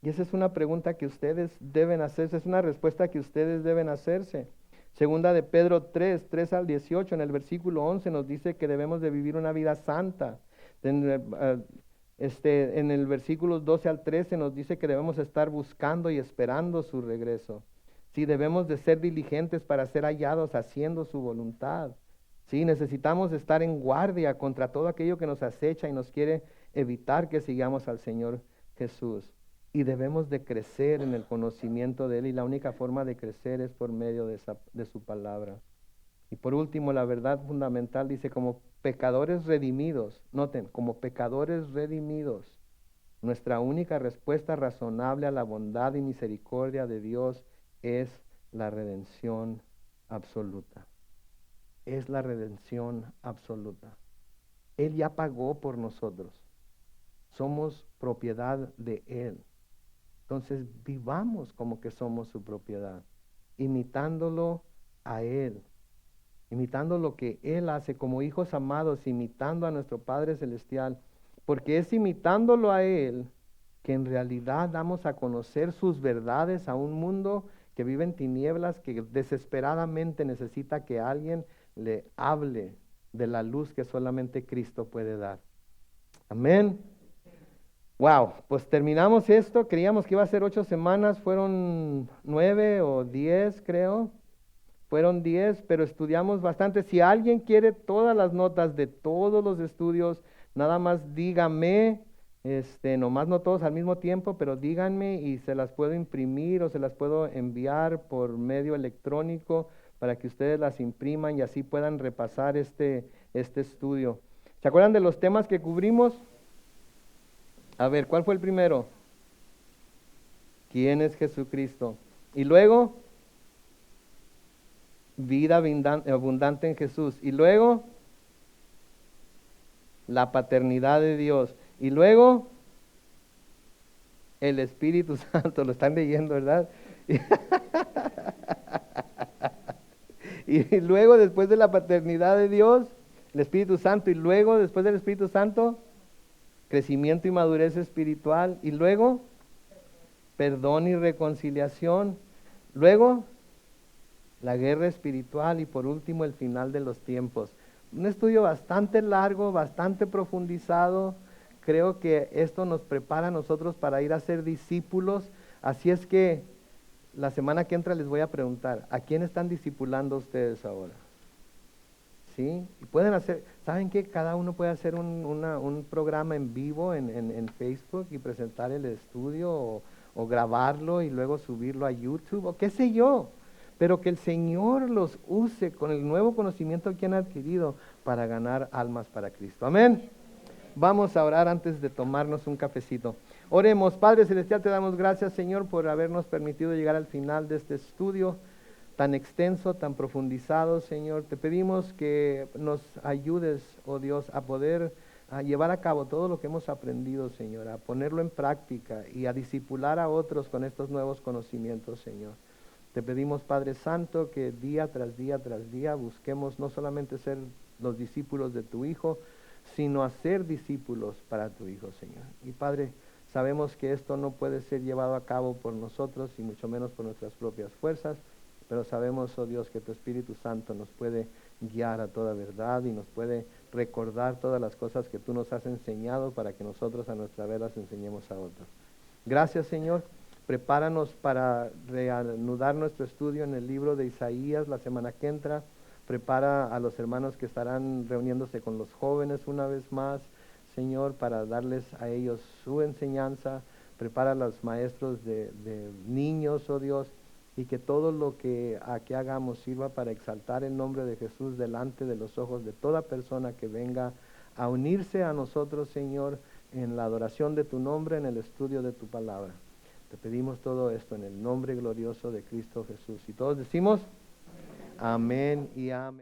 Y esa es una pregunta que ustedes deben hacerse, es una respuesta que ustedes deben hacerse. Segunda de Pedro 3 al 18, en el versículo 11 nos dice que debemos de vivir una vida santa. En el versículo 12 al 13 nos dice que debemos estar buscando y esperando su regreso. Sí, debemos de ser diligentes para ser hallados haciendo su voluntad. Sí, necesitamos estar en guardia contra todo aquello que nos acecha y nos quiere evitar que sigamos al Señor Jesús. Y debemos de crecer en el conocimiento de Él, y la única forma de crecer es por medio de su palabra. Y por último, la verdad fundamental dice, como pecadores redimidos, noten, como pecadores redimidos, nuestra única respuesta razonable a la bondad y misericordia de Dios es la redención absoluta. Es la redención absoluta. Él ya pagó por nosotros. Somos propiedad de Él. Entonces vivamos como que somos su propiedad, imitándolo a Él, imitando lo que Él hace como hijos amados, imitando a nuestro Padre Celestial, porque es imitándolo a Él que en realidad damos a conocer sus verdades a un mundo que vive en tinieblas, que desesperadamente necesita que alguien le hable de la luz que solamente Cristo puede dar. Amén. Wow, pues terminamos esto. Creíamos que iba a ser 8 semanas, fueron 9 o 10, creo. Fueron 10, pero estudiamos bastante. Si alguien quiere todas las notas de todos los estudios, nada más dígame, nomás no todos al mismo tiempo, pero díganme y se las puedo imprimir o se las puedo enviar por medio electrónico para que ustedes las impriman y así puedan repasar este estudio. ¿Se acuerdan de los temas que cubrimos? A ver, ¿cuál fue el primero? ¿Quién es Jesucristo? Y luego, vida abundante en Jesús. Y luego, la paternidad de Dios. Y luego, el Espíritu Santo. Lo están leyendo, ¿verdad? Y luego, después de la paternidad de Dios, el Espíritu Santo. Y luego, después del Espíritu Santo, crecimiento y madurez espiritual. Y luego, perdón y reconciliación. Luego, la guerra espiritual. Y por último, el final de los tiempos. Un estudio bastante largo, bastante profundizado. Creo que esto nos prepara a nosotros para ir a ser discípulos. Así es que la semana que entra les voy a preguntar, ¿a quién están discipulando ustedes ahora? ¿Sí? Y pueden hacer, ¿saben qué? Cada uno puede hacer un programa en vivo en Facebook y presentar el estudio o grabarlo y luego subirlo a YouTube o qué sé yo. Pero que el Señor los use con el nuevo conocimiento que han adquirido para ganar almas para Cristo. Amén. Vamos a orar antes de tomarnos un cafecito. Oremos. Padre Celestial, te damos gracias, Señor, por habernos permitido llegar al final de este estudio tan extenso, tan profundizado, Señor. Te pedimos que nos ayudes, oh Dios, a poder a llevar a cabo todo lo que hemos aprendido, Señor, a ponerlo en práctica y a discipular a otros con estos nuevos conocimientos, Señor. Te pedimos, Padre Santo, que día tras día tras día busquemos no solamente ser los discípulos de tu Hijo, sino hacer discípulos para tu Hijo, Señor. Y Padre, sabemos que esto no puede ser llevado a cabo por nosotros y mucho menos por nuestras propias fuerzas, pero sabemos, oh Dios, que tu Espíritu Santo nos puede guiar a toda verdad y nos puede recordar todas las cosas que tú nos has enseñado para que nosotros a nuestra vez las enseñemos a otros. Gracias, Señor. Prepáranos para reanudar nuestro estudio en el libro de Isaías la semana que entra. Prepara a los hermanos que estarán reuniéndose con los jóvenes una vez más, Señor, para darles a ellos su enseñanza. Prepara a los maestros de niños, oh Dios, y que todo lo que aquí hagamos sirva para exaltar el nombre de Jesús delante de los ojos de toda persona que venga a unirse a nosotros, Señor, en la adoración de tu nombre, en el estudio de tu palabra. Te pedimos todo esto en el nombre glorioso de Cristo Jesús. Y todos decimos, amén y amén.